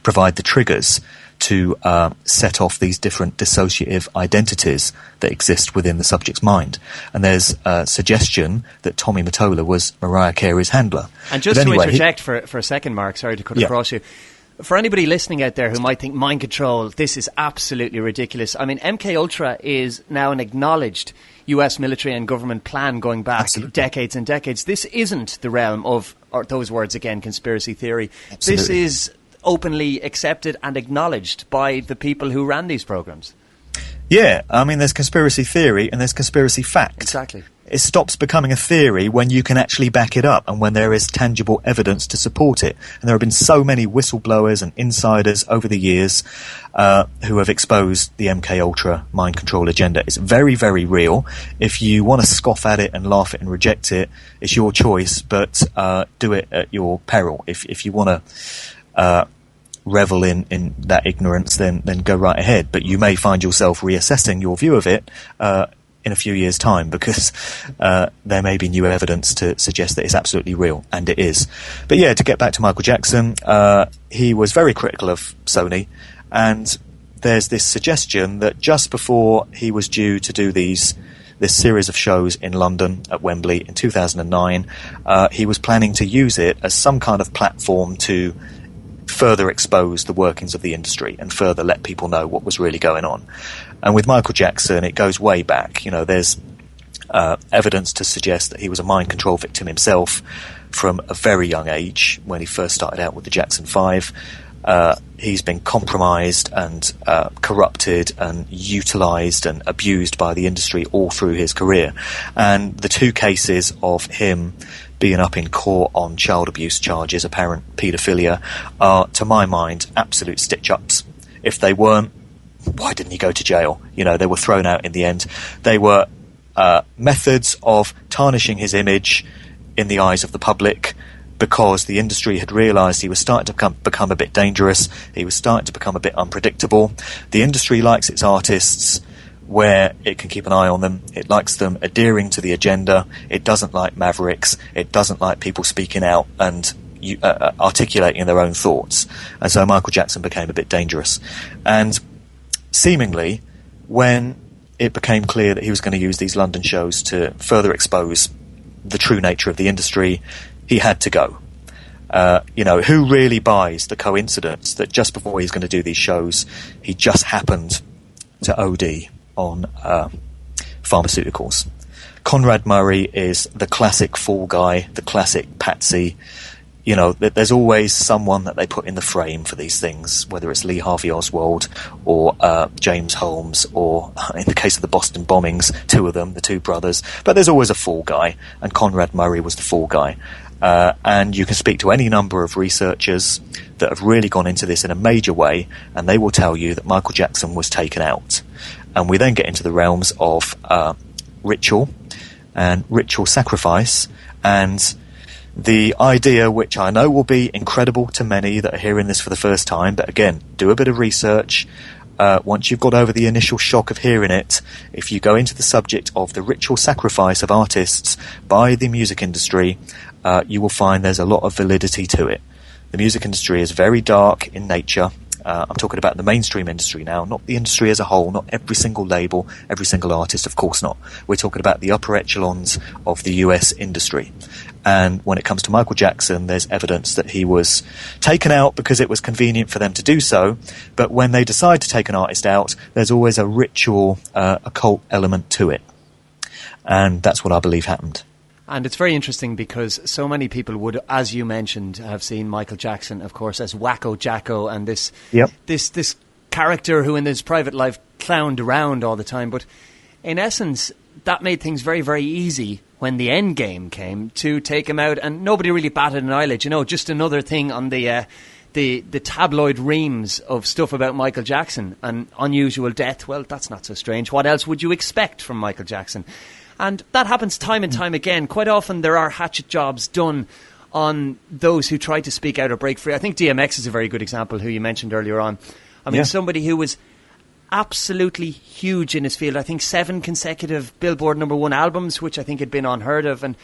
provide the triggers to set off these different dissociative identities that exist within the subject's mind. And there's a suggestion that Tommy Mottola was Mariah Carey's handler. And just to interject for a second, Mark, sorry to cut across you. For anybody listening out there who might think mind control, this is absolutely ridiculous. I mean, MK Ultra is now an acknowledged US military and government plan going back decades and decades. This isn't the realm of, or those words again, conspiracy theory. Absolutely. This is openly accepted and acknowledged by the people who ran these programs. Yeah, I mean, there's conspiracy theory and there's conspiracy fact. Exactly. It stops becoming a theory when you can actually back it up and when there is tangible evidence to support it. And there have been so many whistleblowers and insiders over the years who have exposed the MK Ultra mind control agenda. It's very, very real. If you want to scoff at it and laugh it and reject it, it's your choice, but do it at your peril. If you want to revel in that ignorance, then go right ahead. But you may find yourself reassessing your view of it in a few years' time, because there may be new evidence to suggest that it's absolutely real, and it is. But yeah, to get back to Michael Jackson, he was very critical of Sony, and there's this suggestion that just before he was due to do this series of shows in London at Wembley in 2009, he was planning to use it as some kind of platform to further expose the workings of the industry and further let people know what was really going on. And with Michael Jackson, it goes way back. You know, there's evidence to suggest that he was a mind control victim himself from a very young age when he first started out with the Jackson 5. He's been compromised and corrupted and utilised and abused by the industry all through his career. And the two cases of him being up in court on child abuse charges, apparent paedophilia, are, to my mind, absolute stitch-ups. If they weren't, why didn't he go to jail? You know, they were thrown out in the end. They were methods of tarnishing his image in the eyes of the public, because the industry had realised he was starting to become a bit dangerous. He was starting to become a bit unpredictable. The industry likes its artists where it can keep an eye on them. It likes them adhering to the agenda. It doesn't like mavericks. It doesn't like people speaking out and articulating their own thoughts. And so Michael Jackson became a bit dangerous. And seemingly, when it became clear that he was going to use these London shows to further expose the true nature of the industry, he had to go. You know, who really buys the coincidence that just before he's going to do these shows, he just happened to OD on pharmaceuticals? Conrad Murray is the classic fall guy, the classic patsy. You know, there's always someone that they put in the frame for these things, whether it's Lee Harvey Oswald or James Holmes, or in the case of the Boston bombings, two of them, the two brothers. But there's always a fall guy, and Conrad Murray was the fall guy. And you can speak to any number of researchers that have really gone into this in a major way, and they will tell you that Michael Jackson was taken out. And we then get into the realms of ritual and ritual sacrifice, and the idea, which I know will be incredible to many that are hearing this for the first time, but again, do a bit of research. Once you've got over the initial shock of hearing it, if you go into the subject of the ritual sacrifice of artists by the music industry, you will find there's a lot of validity to it. The music industry is very dark in nature. I'm talking about the mainstream industry now, not the industry as a whole, not every single label, every single artist, of course not. We're talking about the upper echelons of the US industry. And when it comes to Michael Jackson, there's evidence that he was taken out because it was convenient for them to do so. But when they decide to take an artist out, there's always a ritual, occult element to it. And that's what I believe happened. And it's very interesting because so many people would, as you mentioned, have seen Michael Jackson, of course, as Wacko Jacko and this character who in his private life clowned around all the time. But in essence, that made things very, very easy when the end game came to take him out, and nobody really batted an eyelid. You know, just another thing on the tabloid reams of stuff about Michael Jackson. An unusual death, well, that's not so strange. What else would you expect from Michael Jackson? And that happens time and time again. Quite often there are hatchet jobs done on those who try to speak out or break free. I think DMX is a very good example, who you mentioned earlier on. I mean, somebody who was absolutely huge in his field. I think 7 consecutive Billboard #1 albums, which I think had been unheard of. And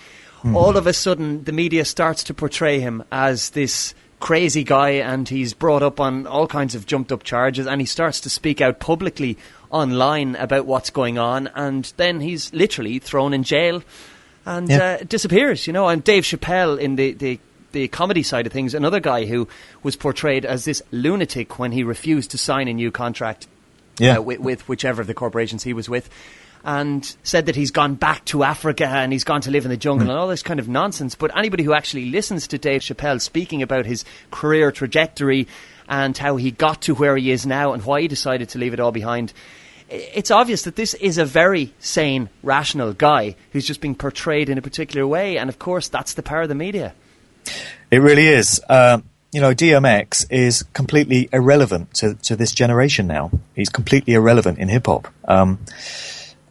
all of a sudden the media starts to portray him as this crazy guy, and he's brought up on all kinds of jumped up charges, and he starts to speak out publicly online about what's going on, and then he's literally thrown in jail and disappears, you know. And Dave Chappelle in the comedy side of things, another guy who was portrayed as this lunatic when he refused to sign a new contract with whichever of the corporations he was with. and said that he's gone back to Africa and he's gone to live in the jungle and all this kind of nonsense. But anybody who actually listens to Dave Chappelle speaking about his career trajectory and how he got to where he is now and why he decided to leave it all behind, it's obvious that this is a very sane, rational guy who's just being portrayed in a particular way. And of course, that's the power of the media. It really is. DMX is completely irrelevant to this generation now. He's completely irrelevant in hip-hop.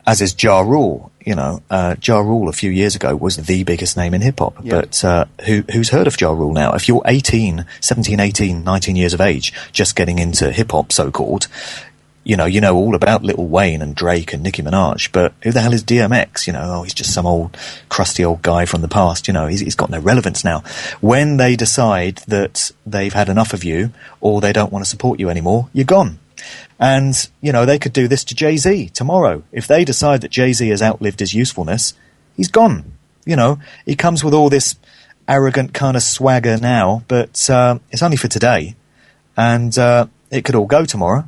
As is Ja Rule. Ja Rule a few years ago was the biggest name in hip-hop. Yeah. But who's heard of Ja Rule now? If you're 17, 18, 19 years of age, just getting into hip-hop, so-called, you know all about Lil Wayne and Drake and Nicki Minaj, but who the hell is DMX? He's just some old, crusty old guy from the past. He's got no relevance now. When they decide that they've had enough of you or they don't want to support you anymore, you're gone. And, they could do this to Jay-Z tomorrow. If they decide that Jay-Z has outlived his usefulness, he's gone. He comes with all this arrogant kind of swagger now, but it's only for today. And it could all go tomorrow.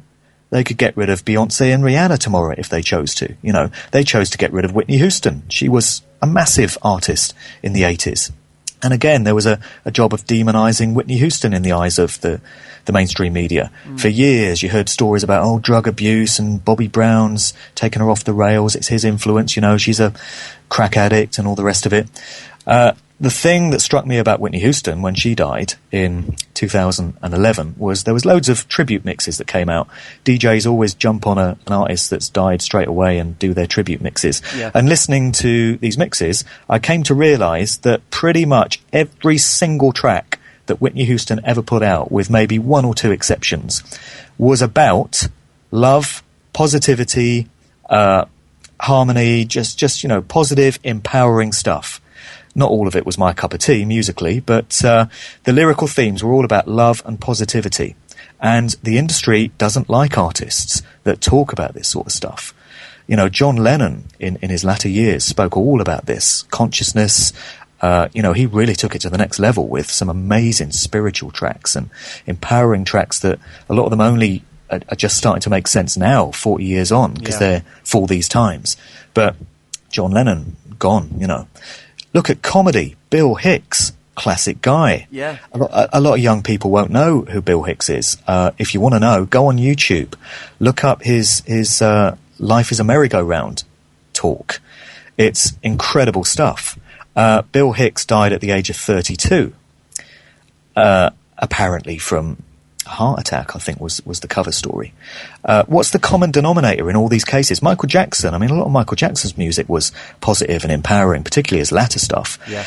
They could get rid of Beyonce and Rihanna tomorrow if they chose to. They chose to get rid of Whitney Houston. She was a massive artist in the 80s. And again, there was a job of demonizing Whitney Houston in the eyes of the mainstream media. For years, you heard stories about, drug abuse and Bobby Brown's taking her off the rails. It's his influence, she's a crack addict and all the rest of it. The thing that struck me about Whitney Houston when she died in 2011 was there was loads of tribute mixes that came out. DJs always jump on an artist that's died straight away and do their tribute mixes. Yeah. And listening to these mixes, I came to realise that pretty much every single track that Whitney Houston ever put out, with maybe one or two exceptions, was about love, positivity, harmony, just positive, empowering stuff. Not all of it was my cup of tea musically, but the lyrical themes were all about love and positivity. And the industry doesn't like artists that talk about this sort of stuff. John Lennon in his latter years spoke all about this consciousness. He really took it to the next level with some amazing spiritual tracks and empowering tracks that a lot of them only are just starting to make sense now, 40 years on, because they're for these times. But John Lennon, gone, Look at comedy. Bill Hicks, classic guy. Yeah. A lot of young people won't know who Bill Hicks is. If you want to know, go on YouTube. Look up his Life is a Merry-Go-Round talk. It's incredible stuff. Bill Hicks died at the age of 32, apparently from a heart attack, I think was the cover story. What's the common denominator in all these cases? Michael Jackson. I mean, a lot of Michael Jackson's music was positive and empowering, particularly his latter stuff. Yeah.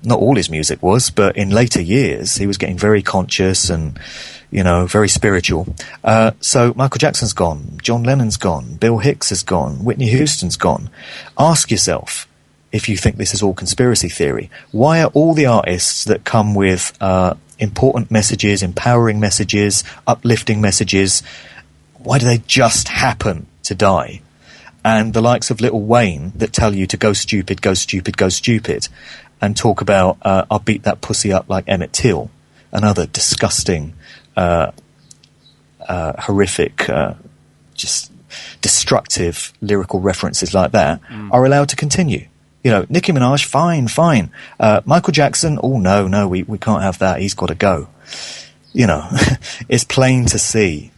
Not all his music was, but in later years, he was getting very conscious and, very spiritual. So Michael Jackson's gone. John Lennon's gone. Bill Hicks is gone. Whitney Houston's gone. Ask yourself, if you think this is all conspiracy theory, why are all the artists that come with important messages, empowering messages, uplifting messages, why do they just happen to die? And the likes of Lil Wayne that tell you to go stupid, go stupid, go stupid, and talk about I'll beat that pussy up like Emmett Till, and other disgusting, horrific, just destructive lyrical references like that, are allowed to continue. Nicki Minaj, fine. Michael Jackson, no, we can't have that. He's got to go. It's plain to see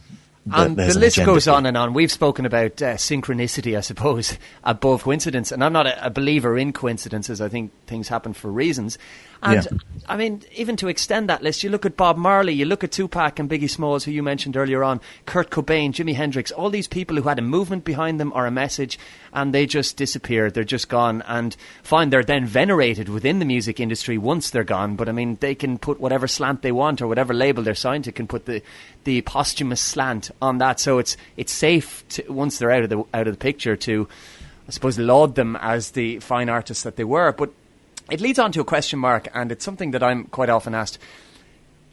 that and there's the list goes here. on and on. We've spoken about synchronicity, I suppose, above coincidence. And I'm not a believer in coincidences. I think things happen for reasons. And, I mean, even to extend that list, you look at Bob Marley, you look at Tupac and Biggie Smalls, who you mentioned earlier on, Kurt Cobain, Jimi Hendrix, all these people who had a movement behind them or a message, and they just disappeared. They're just gone. And fine, they're then venerated within the music industry once they're gone. But, I mean, they can put whatever slant they want, or whatever label they're signed to can put the posthumous slant on that. So it's safe to, once they're out of the picture, to, I suppose, laud them as the fine artists that they were. But it leads on to a question mark, and it's something that I'm quite often asked.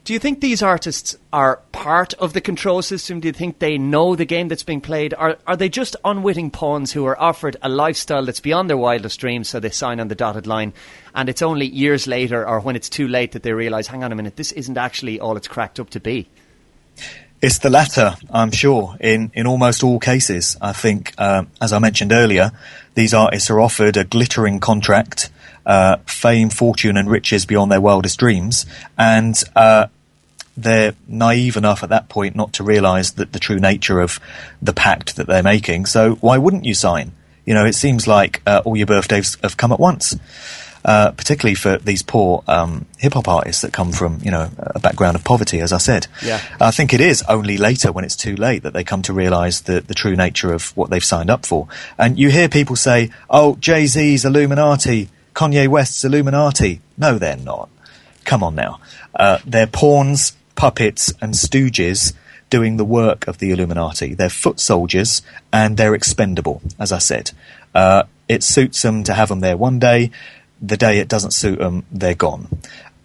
Do you think these artists are part of the control system? Do you think they know the game that's being played? Are they just unwitting pawns who are offered a lifestyle that's beyond their wildest dreams, so they sign on the dotted line, and it's only years later or when it's too late that they realise, hang on a minute, this isn't actually all it's cracked up to be? It's the latter, I'm sure, in almost all cases. I think, as I mentioned earlier, these artists are offered a glittering contract, fame, fortune and riches beyond their wildest dreams, and they're naive enough at that point not to realise that the true nature of the pact that they're making. So why wouldn't you sign? You know, it seems like all your birthdays have come at once. Particularly for these poor hip-hop artists that come from, you know, a background of poverty, as I said. Yeah. I think it is only later, when it's too late, that they come to realise the true nature of what they've signed up for. And you hear people say, oh, Jay-Z's Illuminati, Kanye West's Illuminati. No, they're not. Come on now. They're pawns, puppets and stooges doing the work of the Illuminati. They're foot soldiers, and they're expendable, as I said. It suits them to have them there one day. The day it doesn't suit them, they're gone.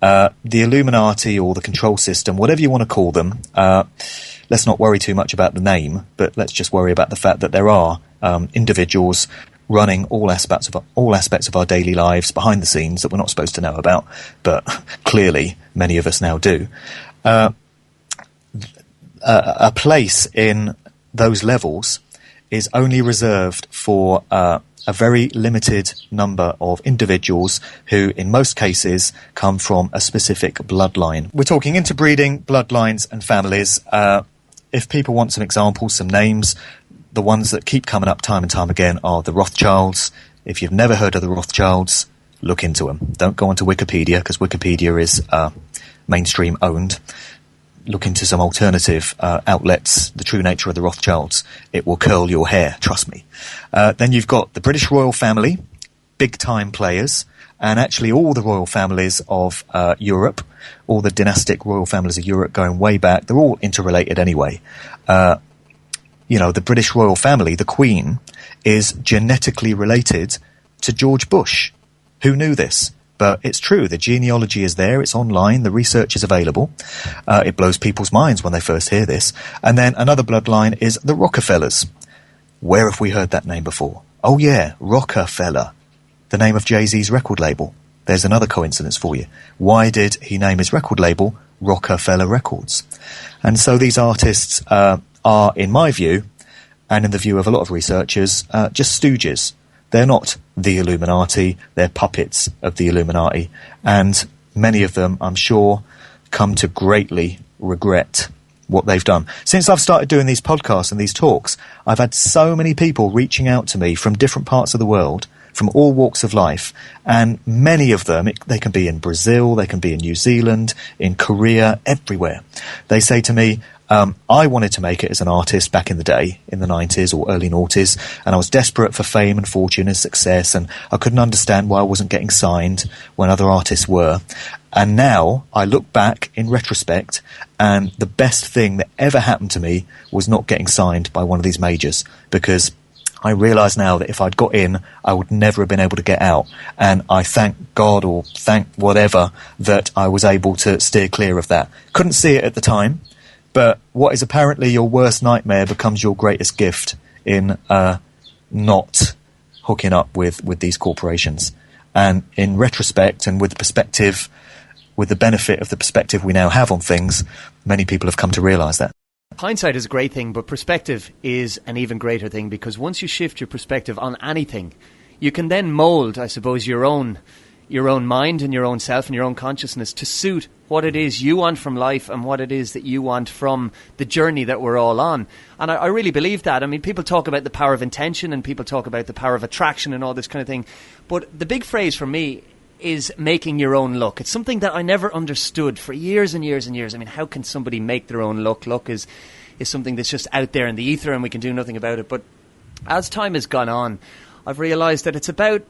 The Illuminati, or the control system, whatever you want to call them, let's not worry too much about the name, but let's just worry about the fact that there are individuals running all aspects of our daily lives behind the scenes that we're not supposed to know about, but clearly many of us now do. A place in those levels is only reserved for a very limited number of individuals who, in most cases, come from a specific bloodline. We're talking interbreeding, bloodlines and families. If people want some examples, some names, the ones that keep coming up time and time again are the Rothschilds. If you've never heard of the Rothschilds, look into them. Don't go onto Wikipedia, because Wikipedia is mainstream owned. Look into some alternative outlets, the true nature of the Rothschilds. It will curl your hair, trust me. Then you've got the British royal family, big-time players, and actually all the royal families of Europe, all the dynastic royal families of Europe going way back, they're all interrelated anyway. You know, the British royal family, the Queen, is genetically related to George Bush. Who knew this? But it's true. The genealogy is there. It's online. The research is available. It blows people's minds when they first hear this. And then another bloodline is the Rockefellers. Where have we heard that name before? Oh, yeah, Rockefeller, the name of Jay-Z's record label. There's another coincidence for you. Why did he name his record label Rockefeller Records? And so these artists are, in my view, and in the view of a lot of researchers, just stooges. They're not the Illuminati, they're puppets of the Illuminati, and many of them, I'm sure, come to greatly regret what they've done. Since I've started doing these podcasts and these talks, I've had so many people reaching out to me from different parts of the world, from all walks of life, and many of them, they can be in Brazil, they can be in New Zealand, in Korea, everywhere. They say to me, I wanted to make it as an artist back in the day, in the 90s or early noughties, and I was desperate for fame and fortune and success, and I couldn't understand why I wasn't getting signed when other artists were. And now I look back in retrospect, and the best thing that ever happened to me was not getting signed by one of these majors, because I realise now that if I'd got in, I would never have been able to get out. And I thank God, or thank whatever, that I was able to steer clear of that. Couldn't see it at the time, but what is apparently your worst nightmare becomes your greatest gift in not hooking up with these corporations. And in retrospect, and with the perspective, with the benefit of the perspective we now have on things, many people have come to realise that. Hindsight is a great thing, but perspective is an even greater thing, because once you shift your perspective on anything, you can then mould, I suppose, your own mind and your own self and your own consciousness to suit what it is you want from life and what it is that you want from the journey that we're all on. And I really believe that. I mean, people talk about the power of intention and people talk about the power of attraction and all this kind of thing. But the big phrase for me is making your own luck. It's something that I never understood for years and years and years. I mean, how can somebody make their own luck? Luck is something that's just out there in the ether and we can do nothing about it. But as time has gone on, I've realised that it's about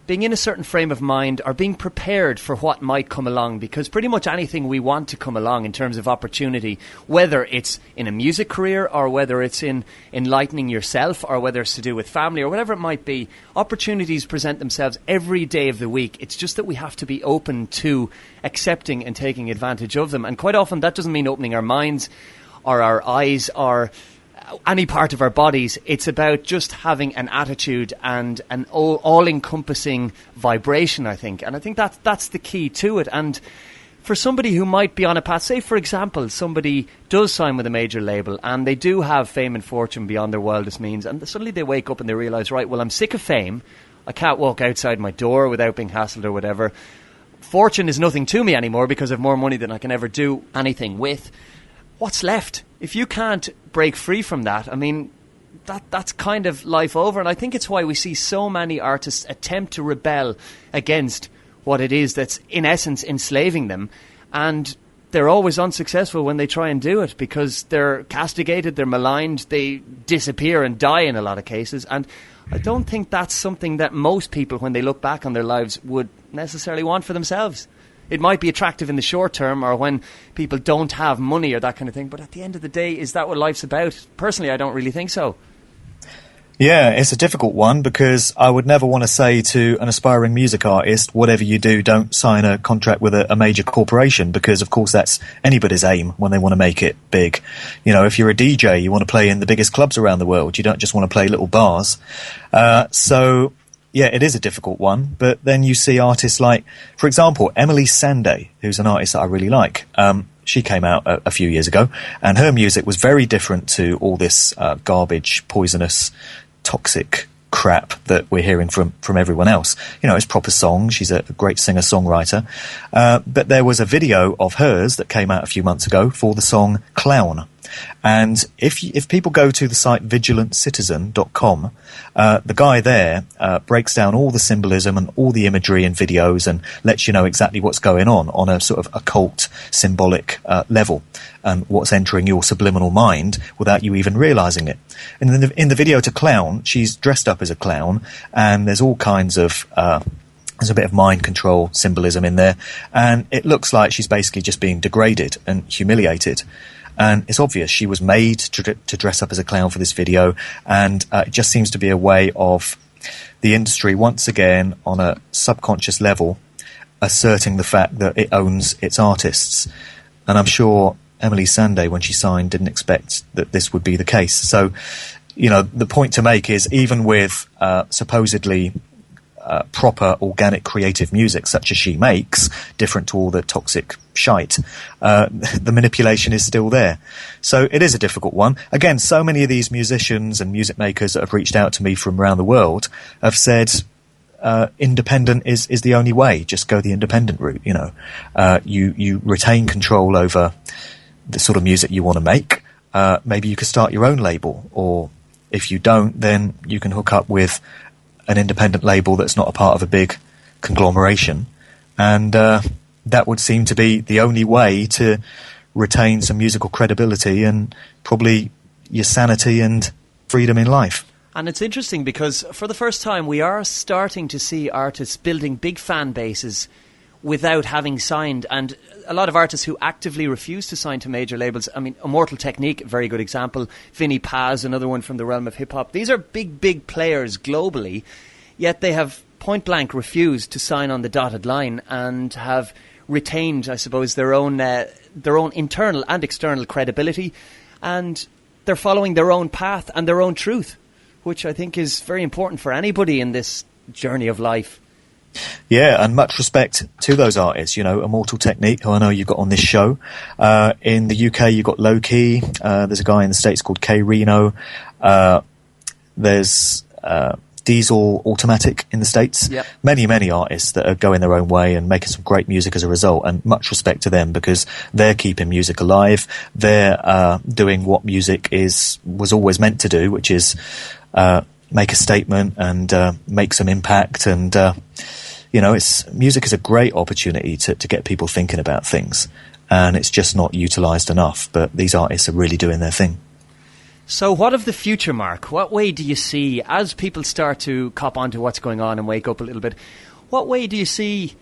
being in a certain frame of mind or being prepared for what might come along, because pretty much anything we want to come along in terms of opportunity, whether it's in a music career or whether it's in enlightening yourself or whether it's to do with family or whatever it might be, opportunities present themselves every day of the week. It's just that we have to be open to accepting and taking advantage of them. And quite often that doesn't mean opening our minds or our eyes or any part of our bodies. It's about just having an attitude and an all-encompassing vibration, I think. And I think that's the key to it. And For somebody who might be on a path, say for example, somebody does sign with a major label and they do have fame and fortune beyond their wildest means, and suddenly they wake up and they realise, right, well, I'm sick of fame. I can't walk outside my door without being hassled or whatever. Fortune is nothing to me anymore because I have more money than I can ever do anything with. What's left? If you can't break free from that, I mean, that's kind of life over. And I think it's why we see so many artists attempt to rebel against what it is that's in essence enslaving them, and they're always unsuccessful when they try and do it because they're castigated, they're maligned, they disappear and die in a lot of cases. And I don't think that's something that most people, when they look back on their lives, would necessarily want for themselves. It might be attractive in the short term or when people don't have money or that kind of thing, but at the end of the day, is that what life's about? Personally, I don't really think so. Yeah, it's a difficult one because I would never want to say to an aspiring music artist, whatever you do, don't sign a contract with a major corporation, because of course that's anybody's aim when they want to make it big. You know, if you're a DJ, you want to play in the biggest clubs around the world. You don't just want to play little bars. So yeah, it is a difficult one. But then you see artists like, for example, Emily Sandé, who's an artist that I really like. She came out a few years ago, and her music was very different to all this garbage, poisonous, toxic crap that we're hearing from everyone else. You know, it's proper songs. She's a great singer-songwriter. But there was a video of hers that came out a few months ago for the song Clown. And if people go to the site vigilantcitizen.com, the guy there breaks down all the symbolism and all the imagery and videos and lets you know exactly what's going on a sort of occult, symbolic level, and what's entering your subliminal mind without you even realizing it. And in the video to Clown, she's dressed up as a clown, and there's all kinds of there's a bit of mind control symbolism in there, and it looks like she's basically just being degraded and humiliated. And it's obvious she was made to dress up as a clown for this video, and it just seems to be a way of the industry once again on a subconscious level asserting the fact that it owns its artists. And I'm sure Emily Sandé, when she signed, didn't expect that this would be the case. So, you know, the point to make is even with supposedly proper, organic, creative music such as she makes, different to all the toxic shite, the manipulation is still there. So it is a difficult one. Again, so many of these musicians and music makers that have reached out to me from around the world have said independent is the only way. Just go the independent route, you know. You retain control over the sort of music you want to make. Maybe you could start your own label, or if you don't, then you can hook up with an independent label that's not a part of a big conglomeration, and that would seem to be the only way to retain some musical credibility and probably your sanity and freedom in life. And it's interesting because for the first time we are starting to see artists building big fan bases without having signed, and a lot of artists who actively refuse to sign to major labels. I mean, Immortal Technique, a very good example. Vinnie Paz, another one from the realm of hip-hop. These are big players globally, yet they have point-blank refused to sign on the dotted line and have retained, I suppose, their own internal and external credibility, and they're following their own path and their own truth, which I think is very important for anybody in this journey of life. Yeah, and much respect to those artists. You know, Immortal Technique, who I know you've got on this show. In the UK, you've got Low Key. There's a guy in the States called K Reno. There's Diesel Automatic in the States. Yep. Many artists that are going their own way and making some great music as a result, and much respect to them because they're keeping music alive. They're doing what music was always meant to do, which is make a statement and make some impact. And you know, music is a great opportunity to get people thinking about things, and it's just not utilised enough. But these artists are really doing their thing. So what of the future, Mark? What way do you see, as people start to cop onto what's going on and wake up a little bit, what way do you see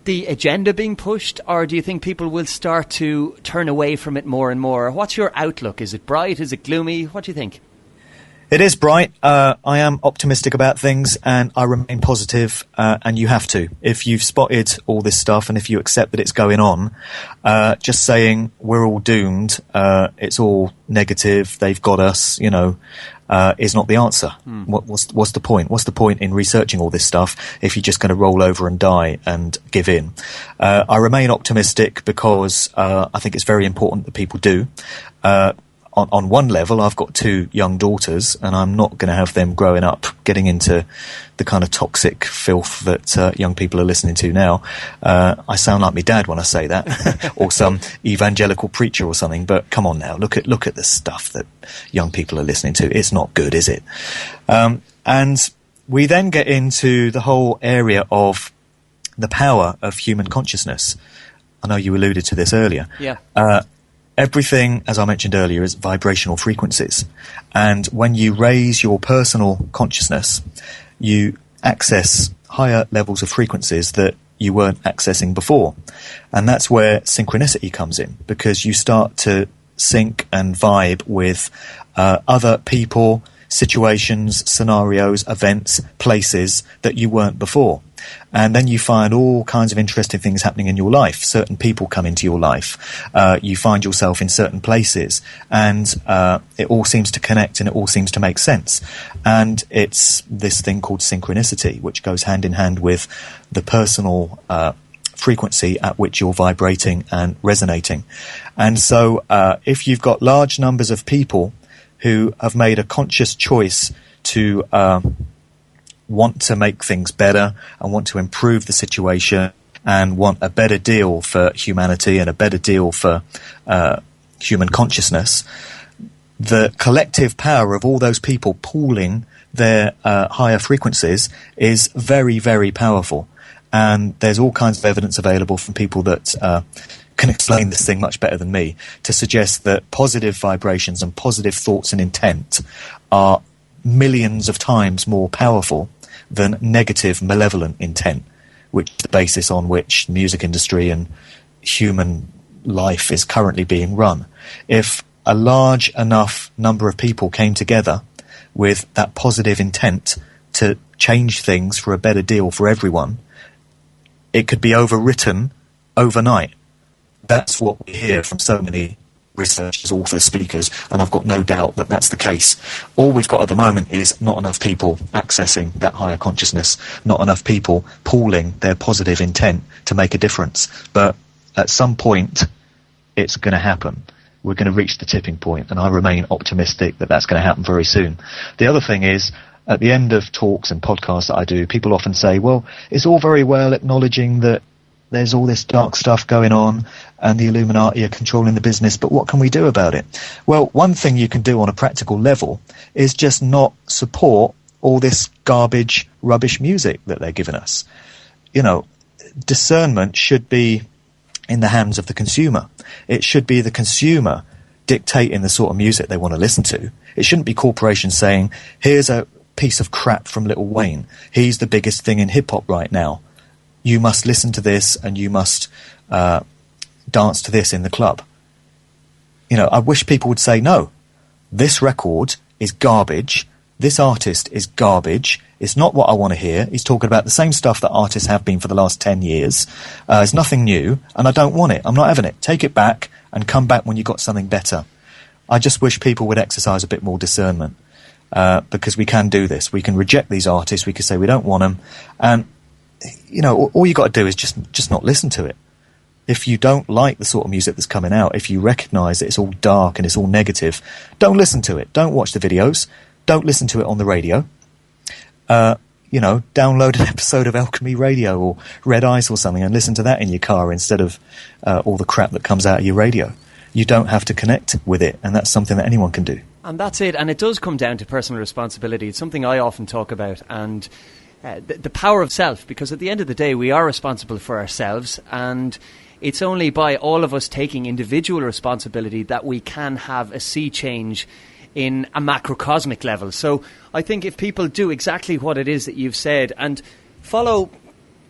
the agenda being pushed, or do you think people will start to turn away from it more and more? What's your outlook? Is it bright? Is it gloomy? What do you think? It is bright. I am optimistic about things, and I remain positive, and you have to. If you've spotted all this stuff and if you accept that it's going on, just saying we're all doomed, it's all negative, they've got us, is not the answer. What's the point? What's the point in researching all this stuff if you're just going to roll over and die and give in? I remain optimistic because I think it's very important that people do. On one level, I've got 2 young daughters, and I'm not going to have them growing up getting into the kind of toxic filth that young people are listening to now. I sound like my dad when I say that, or some evangelical preacher or something. But come on now, look at the stuff that young people are listening to. It's not good, is it? And we then get into the whole area of the power of human consciousness. I know you alluded to this earlier. Yeah. Everything, as I mentioned earlier, is vibrational frequencies. And when you raise your personal consciousness, you access higher levels of frequencies that you weren't accessing before. And that's where synchronicity comes in, because you start to sync and vibe with other people, situations, scenarios, events, places that you weren't before. And then you find all kinds of interesting things happening in your life. Certain people come into your life. You find yourself in certain places, and it all seems to connect and it all seems to make sense. And it's this thing called synchronicity, which goes hand in hand with the personal frequency at which you're vibrating and resonating. And so if you've got large numbers of people who have made a conscious choice to want to make things better and want to improve the situation and want a better deal for humanity and a better deal for human consciousness, the collective power of all those people pooling their higher frequencies is very, very powerful. And there's all kinds of evidence available from people that can explain this thing much better than me, to suggest that positive vibrations and positive thoughts and intent are millions of times more powerful than negative, malevolent intent, which is the basis on which the music industry and human life is currently being run. If a large enough number of people came together with that positive intent to change things for a better deal for everyone, it could be overwritten overnight. That's what we hear from so many researchers, authors, speakers, and I've got no doubt that that's the case. All we've got at the moment is not enough people accessing that higher consciousness, not enough people pooling their positive intent to make a difference. But at some point, it's going to happen. We're going to reach the tipping point, and I remain optimistic that that's going to happen very soon. The other thing is, at the end of talks and podcasts that I do, people often say, well, it's all very well acknowledging that there's all this dark stuff going on and the Illuminati are controlling the business, but what can we do about it? Well, one thing you can do on a practical level is just not support all this garbage, rubbish music that they're giving us. Discernment should be in the hands of the consumer. It should be the consumer dictating the sort of music they want to listen to. It shouldn't be corporations saying, here's a piece of crap from Lil Wayne. He's the biggest thing in hip-hop right now. You must listen to this and you must dance to this in the club. I wish people would say, no, this record is garbage. This artist is garbage. It's not what I want to hear. He's talking about the same stuff that artists have been for the last 10 years. It's nothing new, and I don't want it. I'm not having it. Take it back and come back when you've got something better. I just wish people would exercise a bit more discernment, because we can do this. We can reject these artists. We can say we don't want them. And all you got to do is just not listen to it. If you don't like the sort of music that's coming out, if you recognise that it's all dark and it's all negative, don't listen to it. Don't watch the videos. Don't listen to it on the radio. Download an episode of Alchemy Radio or Red Ice or something and listen to that in your car instead of all the crap that comes out of your radio. You don't have to connect with it, and that's something that anyone can do. And that's it. And it does come down to personal responsibility. It's something I often talk about, and the power of self, because at the end of the day, we are responsible for ourselves, and it's only by all of us taking individual responsibility that we can have a sea change in a macrocosmic level. So I think if people do exactly what it is that you've said and follow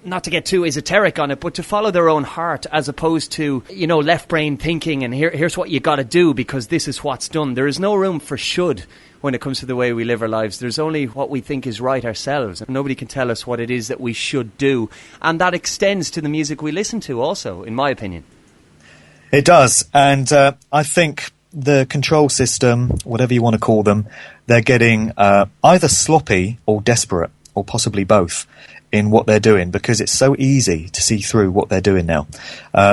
not to get too esoteric on it, but to follow their own heart as opposed to, left brain thinking and here's what you got to do because this is what's done. There is no room for should when it comes to the way we live our lives. There's only what we think is right ourselves. Nobody can tell us what it is that we should do. And that extends to the music we listen to also, in my opinion. It does. And I think the control system, whatever you want to call them, they're getting either sloppy or desperate, or possibly both, in what they're doing, because it's so easy to see through what they're doing now.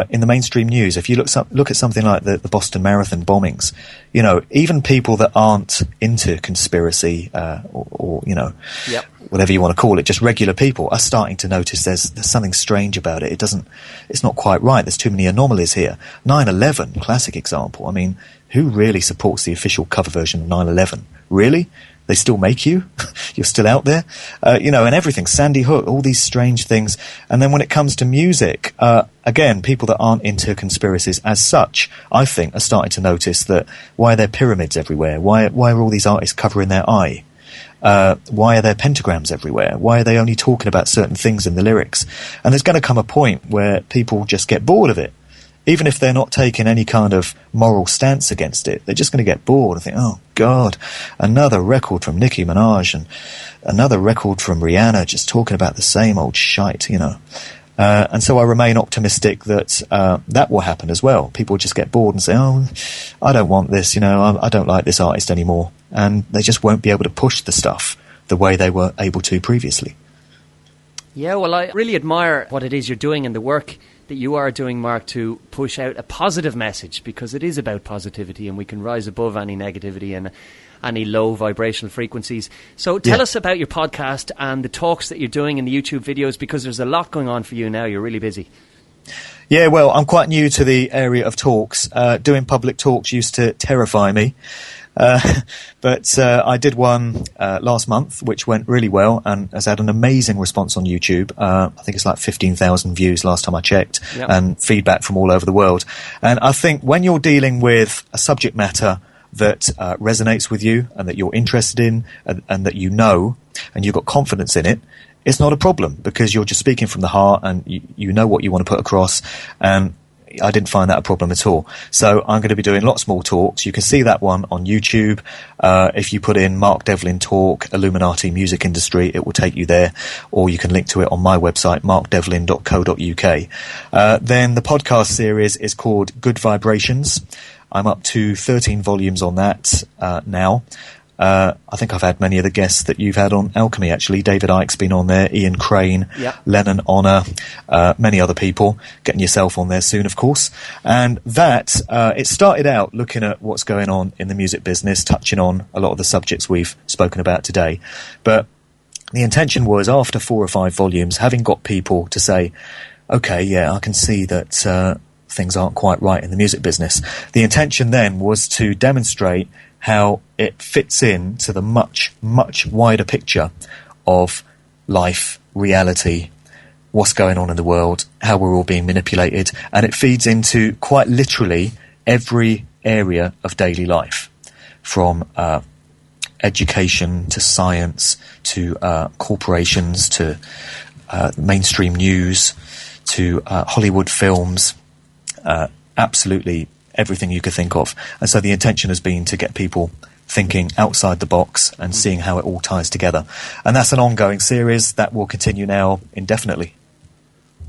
In the mainstream news, if you look at something like the Boston Marathon bombings, even people that aren't into conspiracy or Yep. whatever you want to call it, just regular people are starting to notice there's something strange about it. It's not quite right. There's too many anomalies here. 9/11, classic example. I mean, who really supports the official cover version of 9/11? Really? They still make you? You're still out there? And everything. Sandy Hook, all these strange things. And then when it comes to music, again, people that aren't into conspiracies as such, I think, are starting to notice that why are there pyramids everywhere? Why are all these artists covering their eye? Why are there pentagrams everywhere? Why are they only talking about certain things in the lyrics? And there's going to come a point where people just get bored of it. Even if they're not taking any kind of moral stance against it, they're just going to get bored and think, oh, God, another record from Nicki Minaj and another record from Rihanna just talking about the same old shite, And so I remain optimistic that that will happen as well. People just get bored and say, oh, I don't want this, I don't like this artist anymore. And they just won't be able to push the stuff the way they were able to previously. Yeah, well, I really admire what it is you're doing and the work that you are doing, Mark, to push out a positive message, because it is about positivity and we can rise above any negativity and any low vibrational frequencies. So tell us about your podcast and the talks that you're doing in the YouTube videos, because there's a lot going on for you now. You're really busy. Yeah, well, I'm quite new to the area of talks. Doing public talks used to terrify me. But I did one last month, which went really well and has had an amazing response on YouTube. I think it's like 15,000 views last time I checked, and feedback from all over the world. And I think when you're dealing with a subject matter that resonates with you and that you're interested in and that and you've got confidence in it, it's not a problem, because you're just speaking from the heart and you know what you want to put across. And I didn't find that a problem at all. So I'm going to be doing lots more talks. You can see that one on YouTube. If you put in Mark Devlin Talk, Illuminati Music Industry, it will take you there. Or you can link to it on my website, markdevlin.co.uk. Then the podcast series is called Good Vibrations. I'm up to 13 volumes on that now. I think I've had many of the guests that you've had on Alchemy, actually. David Icke's been on there, Ian Crane, Lennon Honor, many other people. Getting yourself on there soon, of course. And that, it started out looking at what's going on in the music business, touching on a lot of the subjects we've spoken about today. But the intention was, after 4 or 5 volumes, having got people to say, okay, yeah, I can see that things aren't quite right in the music business. The intention then was to demonstrate how it fits in to the much, much wider picture of life, reality, what's going on in the world, how we're all being manipulated, and it feeds into quite literally every area of daily life, from education to science to corporations to mainstream news to Hollywood films, absolutely everything you could think of. And so the intention has been to get people thinking outside the box and seeing how it all ties together. And that's an ongoing series that will continue now indefinitely.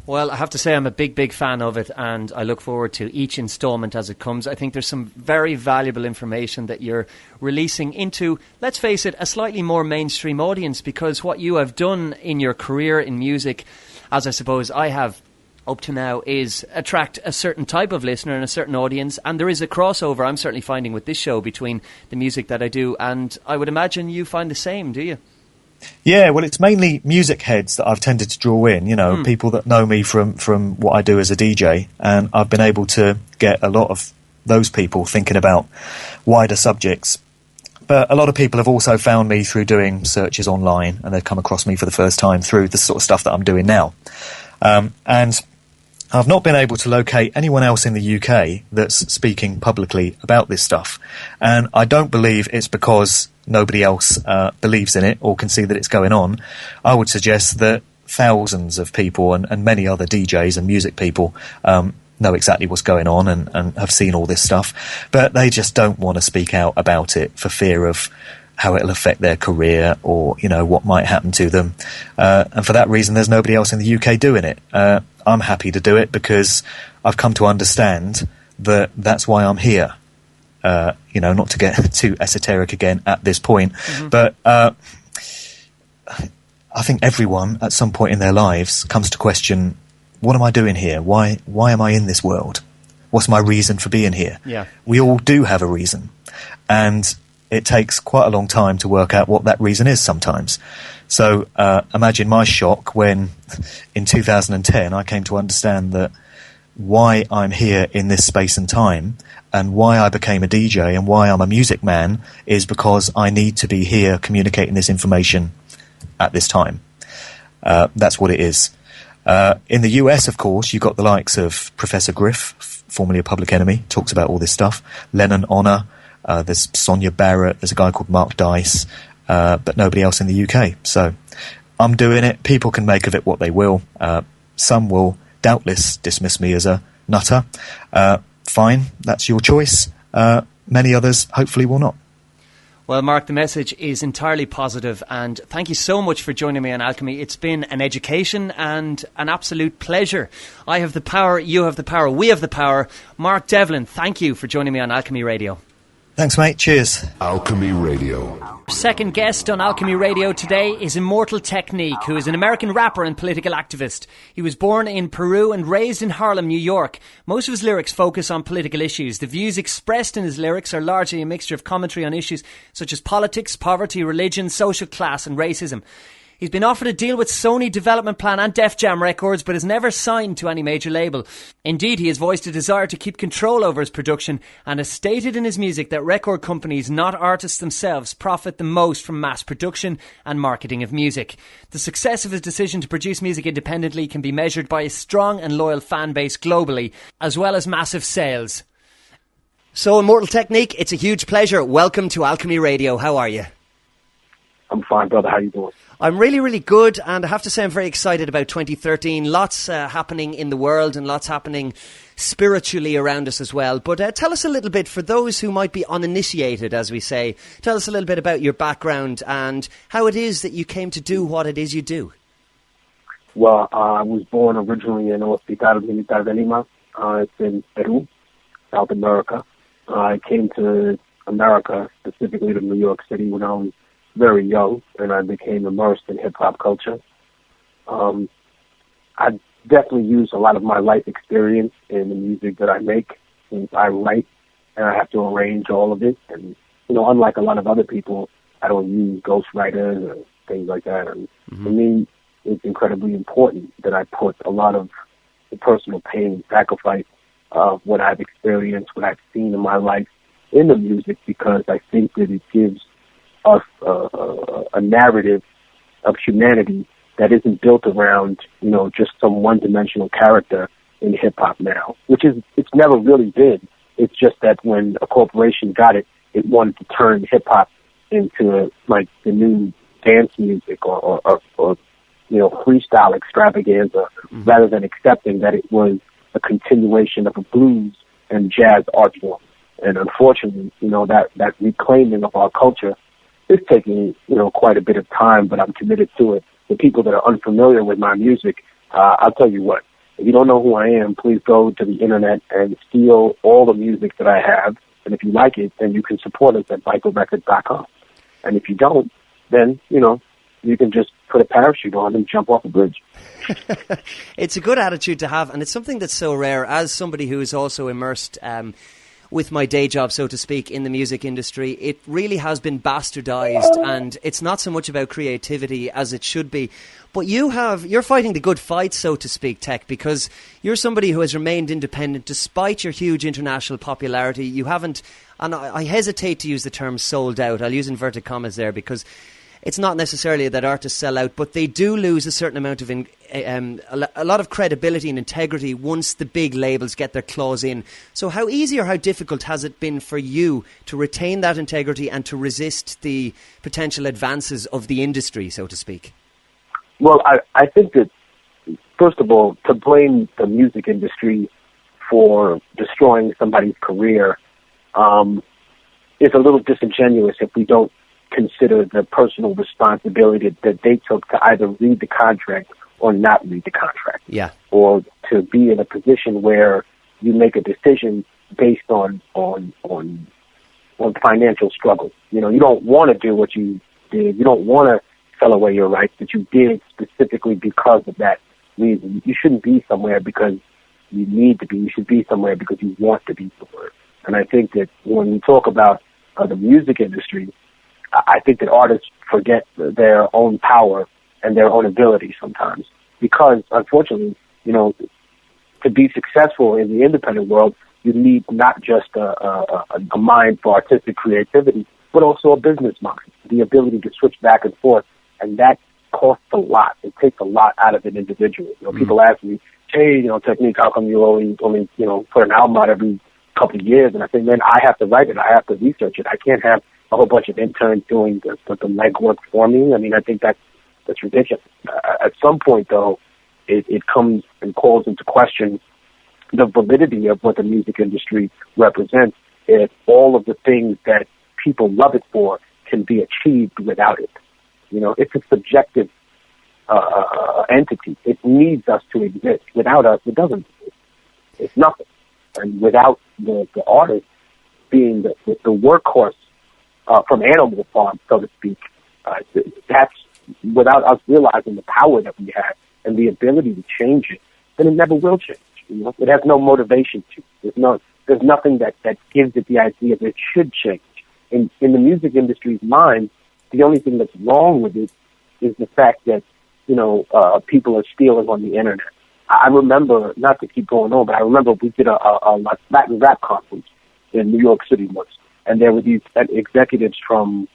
Well, I have to say I'm a big, big fan of it, and I look forward to each instalment as it comes. I think there's some very valuable information that you're releasing into, let's face it, a slightly more mainstream audience, because what you have done in your career in music, as I suppose I have up to now, is attract a certain type of listener and a certain audience, and there is a crossover, I'm certainly finding, with this show between the music that I do, and I would imagine you find the same, do you? Yeah, well, it's mainly music heads that I've tended to draw in, people that know me from what I do as a DJ, and I've been able to get a lot of those people thinking about wider subjects. But a lot of people have also found me through doing searches online, and they've come across me for the first time through the sort of stuff that I'm doing now. And I've not been able to locate anyone else in the UK that's speaking publicly about this stuff. And I don't believe it's because nobody else believes in it or can see that it's going on. I would suggest that thousands of people and many other DJs and music people know exactly what's going on and have seen all this stuff, but they just don't want to speak out about it for fear of how it'll affect their career or, what might happen to them. And for that reason, there's nobody else in the UK doing it. I'm happy to do it because I've come to understand that that's why I'm here. Not to get too esoteric again at this point, but I think everyone at some point in their lives comes to question, what am I doing here? Why am I in this world? What's my reason for being here? Yeah. We all do have a reason. And it takes quite a long time to work out what that reason is sometimes. So imagine my shock when in 2010 I came to understand that why I'm here in this space and time and why I became a DJ and why I'm a music man is because I need to be here communicating this information at this time. That's what it is. In the US, of course, you've got the likes of Professor Griff, formerly of Public Enemy, talks about all this stuff. Lennon Honor, there's Sonia Barrett, there's a guy called Mark Dice, but nobody else in the UK. So I'm doing it. People can make of it what they will. Some will doubtless dismiss me as a nutter. Fine, that's your choice. Many others hopefully will not. Well, Mark, the message is entirely positive, and thank you so much for joining me on Alchemy. It's been an education and an absolute pleasure. I have the power, you have the power, we have the power. Mark Devlin, thank you for joining me on Alchemy Radio. Thanks, mate. Cheers. Alchemy Radio. Second guest on Alchemy Radio today is Immortal Technique, who is an American rapper and political activist. He was born in Peru and raised in Harlem, New York. Most of his lyrics focus on political issues. The views expressed in his lyrics are largely a mixture of commentary on issues such as politics, poverty, religion, social class and racism. He's been offered a deal with Sony Development Plan and Def Jam Records, but has never signed to any major label. Indeed, he has voiced a desire to keep control over his production and has stated in his music that record companies, not artists themselves, profit the most from mass production and marketing of music. The success of his decision to produce music independently can be measured by a strong and loyal fan base globally, as well as massive sales. So, Immortal Technique, it's a huge pleasure. Welcome to Alchemy Radio. How are you? I'm fine, brother. How you doing? I'm really, really good, and I have to say I'm very excited about 2013. Lots happening in the world and lots happening spiritually around us as well. But tell us a little bit, for those who might be uninitiated, as we say, tell us a little bit about your background and how it is that you came to do what it is you do. Well, I was born originally in Hospital Militar de Lima. It's in Peru, South America. I came to America, specifically to New York City, when I was very young, and I became immersed in hip-hop culture. I definitely use a lot of my life experience in the music that I make. Since I write, and I have to arrange all of it. And, unlike a lot of other people, I don't use ghostwriters or things like that. And for me, it's incredibly important that I put a lot of the personal pain and sacrifice of what I've experienced, what I've seen in my life in the music, because I think that it gives us a narrative of humanity that isn't built around, just some one-dimensional character in hip-hop now, it's never really been. It's just that when a corporation got it, it wanted to turn hip-hop into, like, the new dance music or freestyle extravaganza, rather than accepting that it was a continuation of a blues and jazz art form. And unfortunately, that reclaiming of our culture, it's taking, quite a bit of time, but I'm committed to it. The people that are unfamiliar with my music, I'll tell you what, if you don't know who I am, please go to the internet and steal all the music that I have. And if you like it, then you can support us at VitalRecords.com. And if you don't, then, you can just put a parachute on and jump off a bridge. It's a good attitude to have, and it's something that's so rare. As somebody who is also immersed with my day job, so to speak, in the music industry, it really has been bastardized, and it's not so much about creativity as it should be. But you're fighting the good fight, so to speak, Tech, because you're somebody who has remained independent despite your huge international popularity. You haven't, and I hesitate to use the term sold out. I'll use inverted commas there, because it's not necessarily that artists sell out, but they do lose a certain amount of a lot of credibility and integrity once the big labels get their claws in. So how easy or how difficult has it been for you to retain that integrity and to resist the potential advances of the industry, so to speak? Well, I think that, first of all, to blame the music industry for destroying somebody's career is a little disingenuous if we don't consider the personal responsibility that they took to either read the contract or not read the contract. Yeah. Or to be in a position where you make a decision based on financial struggle. You know, you don't want to do what you did. You don't want to sell away your rights, but you did specifically because of that reason. You shouldn't be somewhere because you need to be. You should be somewhere because you want to be somewhere. And I think that when we talk about the music industry, I think that artists forget their own power and their own ability sometimes because, unfortunately, you know, to be successful in the independent world, you need not just a mind for artistic creativity, but also a business mind, the ability to switch back and forth, and that costs a lot. It takes a lot out of an individual. You know, people ask me, hey, you know, Technique, how come you only you know, put an album out every couple of years? And I say, man, I have to write it. I have to research it. I can't have a whole bunch of interns doing the legwork for me. I mean, I think that's ridiculous. At some point, though, it comes and calls into question the validity of what the music industry represents if all of the things that people love it for can be achieved without it. You know, it's a subjective entity. It needs us to exist. Without us, it doesn't exist. It's nothing. And without the artist being the workhorse from Animal Farm, so to speak, that's without us realizing the power that we have and the ability to change it, then it never will change. You know, it has no motivation to. There's nothing that gives it the idea that it should change. In the music industry's mind, the only thing that's wrong with it is the fact that, you know, people are stealing on the internet. I remember, not to keep going on, but I remember we did a Latin rap conference in New York City once, and there were these executives from,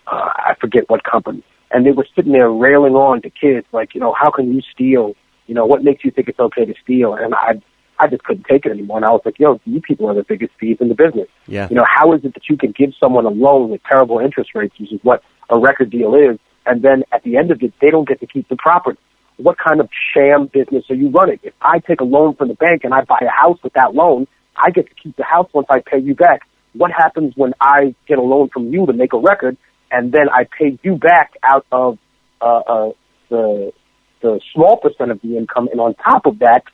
I forget what company, and they were sitting there railing on to kids, like, you know, how can you steal? You know, what makes you think it's okay to steal? And I just couldn't take it anymore. And I was like, yo, you people are the biggest thieves in the business. Yeah. You know, how is it that you can give someone a loan with terrible interest rates, which is what a record deal is, and then at the end of it, they don't get to keep the property? What kind of sham business are you running? If I take a loan from the bank and I buy a house with that loan, I get to keep the house once I pay you back. What happens when I get a loan from you to make a record, and then I pay you back out of the small percent of the income, and on top of that,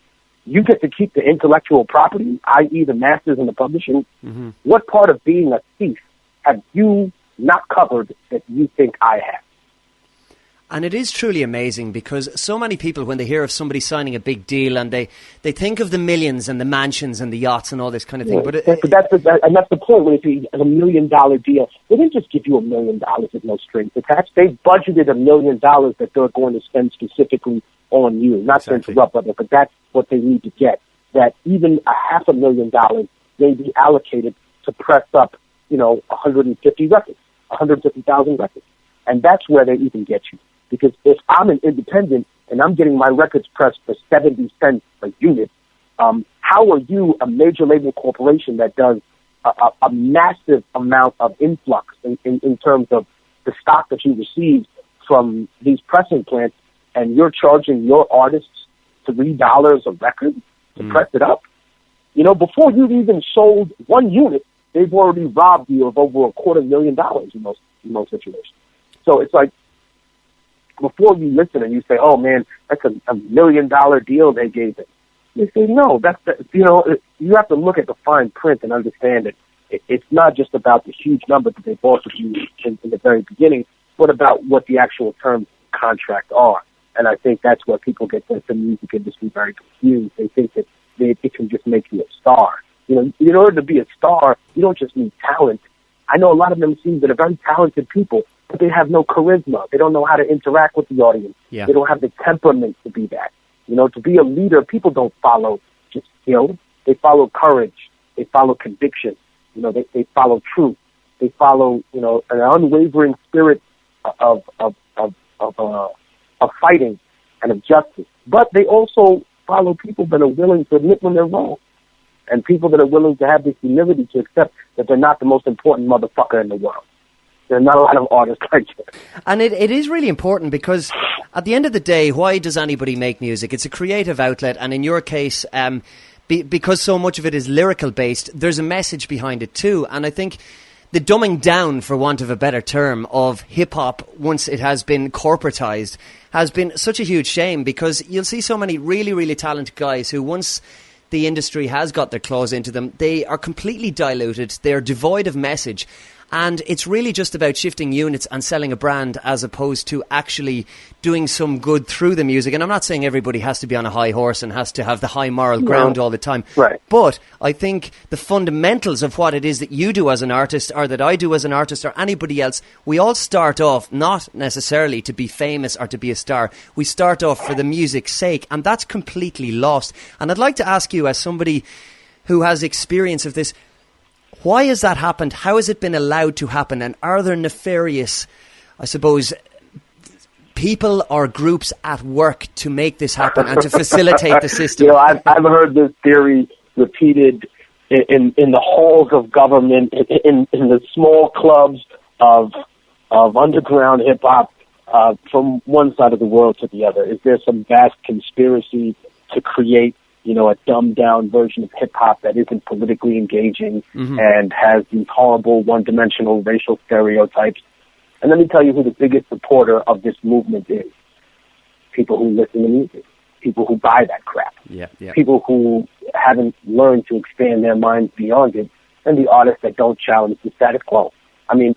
you get to keep the intellectual property, i.e. the masters and the publishing? Mm-hmm. What part of being a thief have you not covered that you think I have? And it is truly amazing because so many people, when they hear of somebody signing a big deal and they think of the millions and the mansions and the yachts and all this kind of thing. Yeah, but that's the point. When it's a $1 million deal, they didn't just give you $1 million with no strings attached. They budgeted $1 million that they're going to spend specifically on you. Not to interrupt, brother, but that's what they need to get. That even $500,000 may be allocated to press up, you know, 150 records, 150,000 records. And that's where they even get you. Because if I'm an independent and I'm getting my records pressed for 70 cents a unit, how are you, a major label corporation that does a massive amount of influx in terms of the stock that you receive from these pressing plants, and you're charging your artists $3 a record to press it up? You know, before you've even sold one unit, they've already robbed you of over $250,000 in most situations. So it's like, before you listen and you say, oh man, that's a $1 million deal they gave it. You say, no, you have to look at the fine print and understand that it's not just about the huge number that they bought with you in the very beginning, but about what the actual terms of the contract are. And I think that's where people get the music industry very confused. They think that it can just make you a star. You know, in order to be a star, you don't just need talent. I know a lot of MCs that are very talented people, but they have no charisma. They don't know how to interact with the audience. Yeah. They don't have the temperament to be that. You know, to be a leader, people don't follow just, you know, they follow courage. They follow conviction. You know, they follow truth. They follow, you know, an unwavering spirit of fighting and of justice. But they also follow people that are willing to admit when they're wrong, and people that are willing to have this humility to accept that they're not the most important motherfucker in the world. There's not a lot of artists like that. And it is really important because at the end of the day, why does anybody make music? It's a creative outlet, and in your case, because so much of it is lyrical based, there's a message behind it too. And I think the dumbing down, for want of a better term, of hip-hop once it has been corporatized has been such a huge shame, because you'll see so many really, really talented guys who, once the industry has got their claws into them, they are completely diluted, they're devoid of message. And it's really just about shifting units and selling a brand, as opposed to actually doing some good through the music. And I'm not saying everybody has to be on a high horse and has to have the high moral ground all the time. Right. But I think the fundamentals of what it is that you do as an artist, or that I do as an artist, or anybody else, we all start off not necessarily to be famous or to be a star. We start off for the music's sake, and that's completely lost. And I'd like to ask you, as somebody who has experience of this, why has that happened? How has it been allowed to happen? And are there nefarious, I suppose, people or groups at work to make this happen and to facilitate the system? I've heard this theory repeated in the halls of government, in the small clubs of underground hip hop, from one side of the world to the other. Is there some vast conspiracy to create, a dumbed-down version of hip-hop that isn't politically engaging and has these horrible one-dimensional racial stereotypes? And let me tell you who the biggest supporter of this movement is. People who listen to music. People who buy that crap. Yeah. People who haven't learned to expand their minds beyond it, and the artists that don't challenge the status quo. I mean,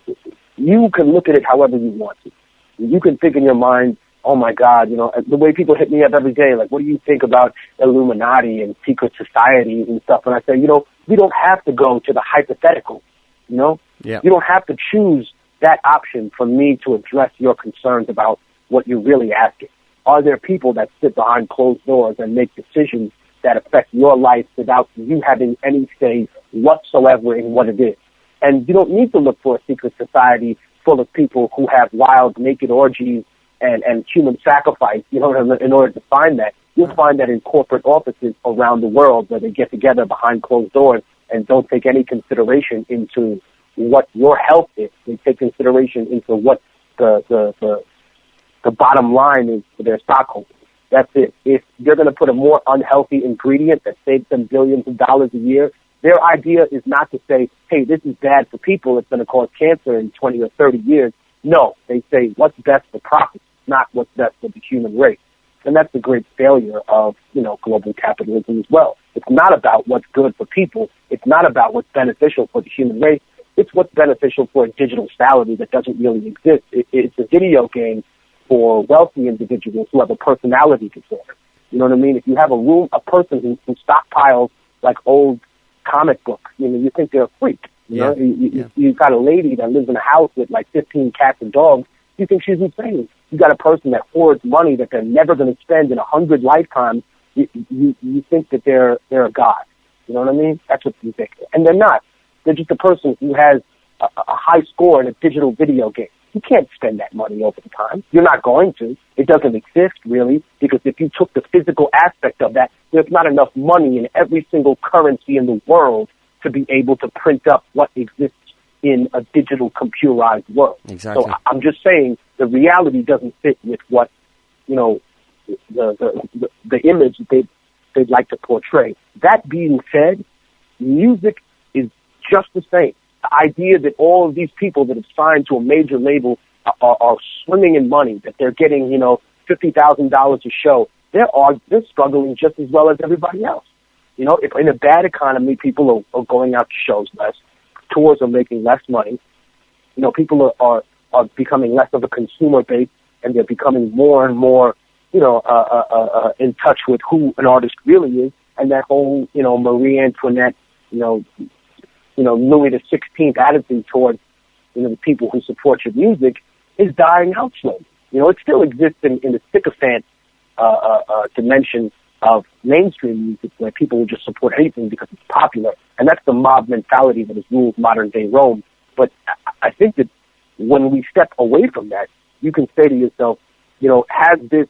you can look at it however you want to. You can think in your mind, oh my God, the way people hit me up every day, like, what do you think about Illuminati and secret societies and stuff? And I say, we don't have to go to the hypothetical, You don't have to choose that option for me to address your concerns about what you're really asking. Are there people that sit behind closed doors and make decisions that affect your life without you having any say whatsoever in what it is? And you don't need to look for a secret society full of people who have wild, naked orgies and human sacrifice, in order to find that. You'll find that in corporate offices around the world, where they get together behind closed doors and don't take any consideration into what your health is. They take consideration into what the bottom line is for their stockholders. That's it. If they're going to put a more unhealthy ingredient that saves them billions of dollars a year, their idea is not to say, hey, this is bad for people, it's going to cause cancer in 20 or 30 years. No, they say what's best for profit, not what's best for the human race. And that's the great failure of, global capitalism as well. It's not about what's good for people. It's not about what's beneficial for the human race. It's what's beneficial for a digital salary that doesn't really exist. It's a video game for wealthy individuals who have a personality disorder. You know what I mean? If you have a person who stockpiles like old comic books, you think they're a freak. You've got a lady that lives in a house with like 15 cats and dogs. You think she's insane. You got a person that hoards money that they're never going to spend in 100 lifetimes. You think that they're a god. You know what I mean? That's what you think. And they're not. They're just a person who has a high score in a digital video game. You can't spend that money over the time. You're not going to. It doesn't exist, really, because if you took the physical aspect of that, there's not enough money in every single currency in the world to be able to print up what exists in a digital computerized world. Exactly. So I'm just saying the reality doesn't fit with what, the image they'd like to portray. That being said, music is just the same. The idea that all of these people that have signed to a major label are swimming in money, that they're getting, $50,000 a show, they're struggling just as well as everybody else. If in a bad economy, people are going out to shows less, tours are making less money, people are becoming less of a consumer base, and they're becoming more and more, in touch with who an artist really is, and that whole, Marie Antoinette, Louis XVI attitude towards, the people who support your music is dying out slowly. It still exists in the sycophant dimension of mainstream music, where people will just support anything because it's popular. And that's the mob mentality that has ruled modern-day Rome. But I think that when we step away from that, you can say to yourself, has this,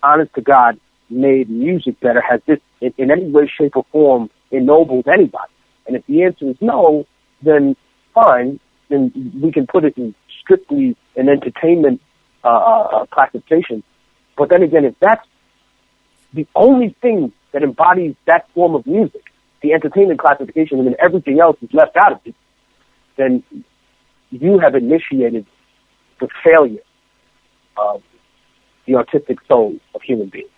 honest to God, made music better? Has this, in any way, shape, or form, ennobled anybody? And if the answer is no, then fine, then we can put it in strictly an entertainment classification. But then again, if that's the only thing that embodies that form of music, the entertainment classification, and then everything else is left out of it, then you have initiated the failure of the artistic soul of human beings.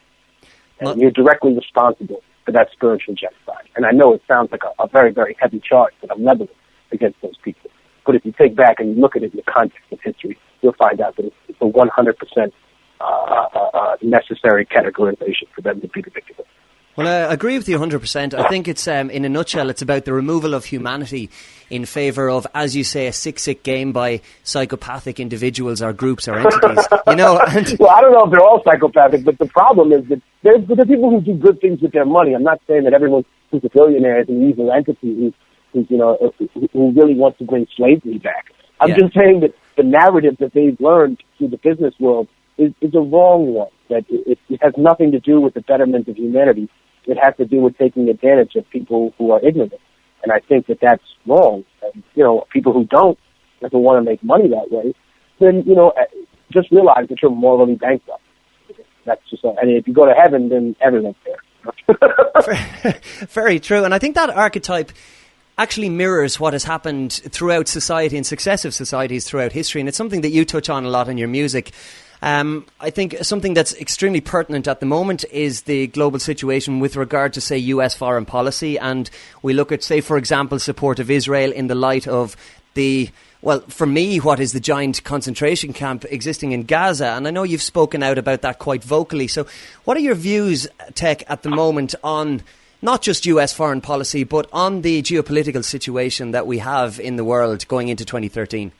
And you're directly responsible for that spiritual genocide. And I know it sounds like a very, very heavy charge that I'm leveling against those people. But if you take back and you look at it in the context of history, you'll find out that it's a 100% necessary categorization for them to be the victim. Well, I agree with you 100%. I think it's, in a nutshell, it's about the removal of humanity in favour of, as you say, a sick game by psychopathic individuals or groups or entities. You know. Well, I don't know if they're all psychopathic, but the problem is that there's people who do good things with their money. I'm not saying that everyone who's a billionaire is an evil entity who really wants to bring slavery back. I'm just saying that the narrative that they've learned through the business world is a wrong one. That it has nothing to do with the betterment of humanity. It has to do with taking advantage of people who are ignorant. And I think that that's wrong. And, people who don't want to make money that way, then, just realize that you're morally bankrupt. That's just, and if you go to heaven, then everyone's there. Very true. And I think that archetype actually mirrors what has happened throughout society and successive societies throughout history. And it's something that you touch on a lot in your music. I think something that's extremely pertinent at the moment is the global situation with regard to, say, US foreign policy. And we look at, say, for example, support of Israel in the light of for me, what is the giant concentration camp existing in Gaza. And I know you've spoken out about that quite vocally. So what are your views, Tech, at the moment on not just US foreign policy, but on the geopolitical situation that we have in the world going into 2013?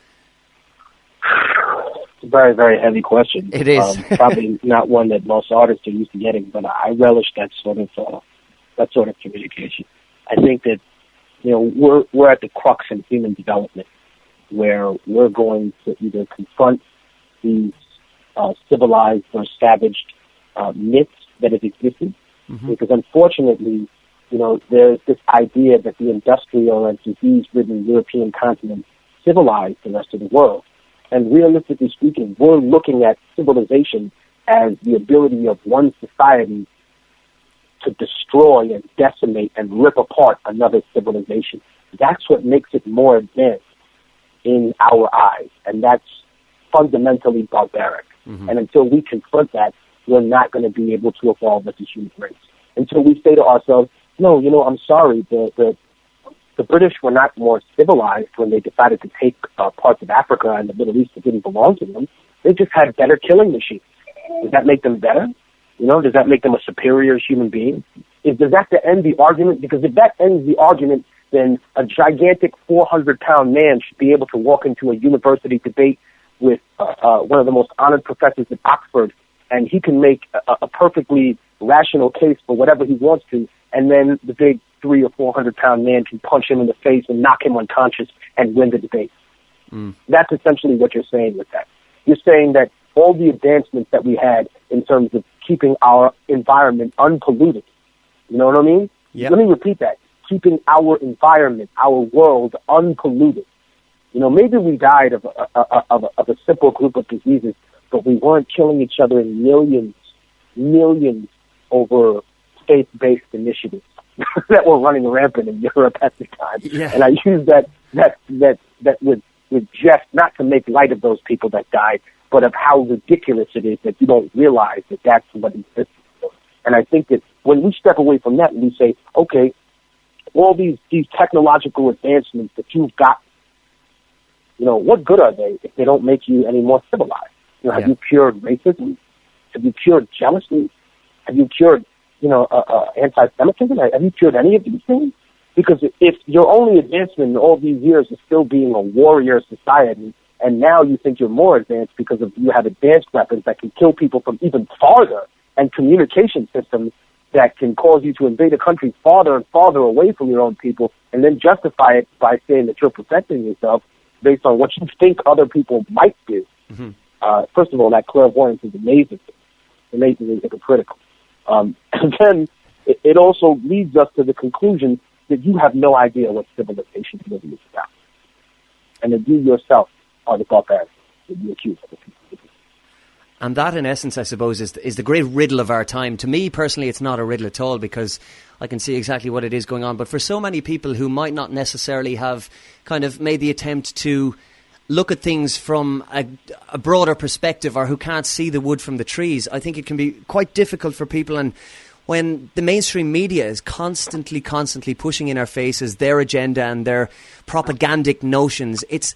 Very, very heavy question. It is. Probably not one that most artists are used to getting, but I relish that sort of communication. I think that we're at the crux in human development, where we're going to either confront these civilized or savaged myths that have existed, because unfortunately, there's this idea that the industrial and disease-ridden European continent civilized the rest of the world. And realistically speaking, we're looking at civilization as the ability of one society to destroy and decimate and rip apart another civilization. That's what makes it more advanced in our eyes, and that's fundamentally barbaric. And until we confront that, we're not going to be able to evolve as a human race. Until we say to ourselves, no, I'm sorry, the British were not more civilized when they decided to take parts of Africa and the Middle East that didn't belong to them. They just had better killing machines. Does that make them better? Does that make them a superior human being? Does that end the argument? Because if that ends the argument, then a gigantic 400-pound man should be able to walk into a university debate with one of the most honored professors at Oxford, and he can make a perfectly rational case for whatever he wants to, and then the big 300 or 400-pound man can punch him in the face and knock him unconscious and win the debate. That's essentially what you're saying with that. You're saying that all the advancements that we had in terms of keeping our environment unpolluted, you know what I mean? Yep. Let me repeat that. Keeping our environment, our world unpolluted. Maybe we died of a simple group of diseases, but we weren't killing each other in millions over faith-based initiatives that were running rampant in Europe at the time. Yeah. And I use that with jest, not to make light of those people that died, but of how ridiculous it is that you don't realize that that's what exists. And I think that when we step away from that and we say, okay, all these technological advancements that you've got, what good are they if they don't make you any more civilized? Have you cured racism? Have you cured jealousy? Have you cured anti-Semitism? Have you cured any of these things? Because if your only advancement in all these years is still being a warrior society, and now you think you're more advanced because you have advanced weapons that can kill people from even farther, and communication systems that can cause you to invade a country farther and farther away from your own people, and then justify it by saying that you're protecting yourself based on what you think other people might do. First of all, that clairvoyance is amazingly hypocritical. And then it also leads us to the conclusion that you have no idea what civilization really is about. and that you yourself are the barbarian that you accuse other people of. And that, in essence, I suppose, is the great riddle of our time. To me, personally, it's not a riddle at all, because I can see exactly what it is going on. But for so many people who might not necessarily have kind of made the attempt to look at things from a broader perspective, or who can't see the wood from the trees, I think it can be quite difficult for people. And when the mainstream media is constantly pushing in our faces their agenda and their propagandic notions, it's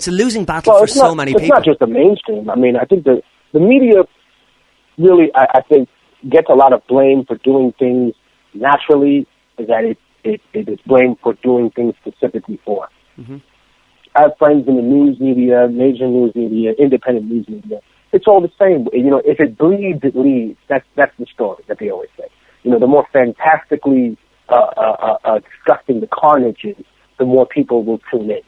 a losing battle for so many people. It's not just the mainstream. I mean, I think the media really, I think, gets a lot of blame for doing things naturally, that it is blamed for doing things specifically for. Mm-hmm. I have friends in the news media, major news media, independent news media. It's all the same. You know, if it bleeds, it leads. That's the story that they always say. You know, the more fantastically disgusting the carnage is, the more people will tune in.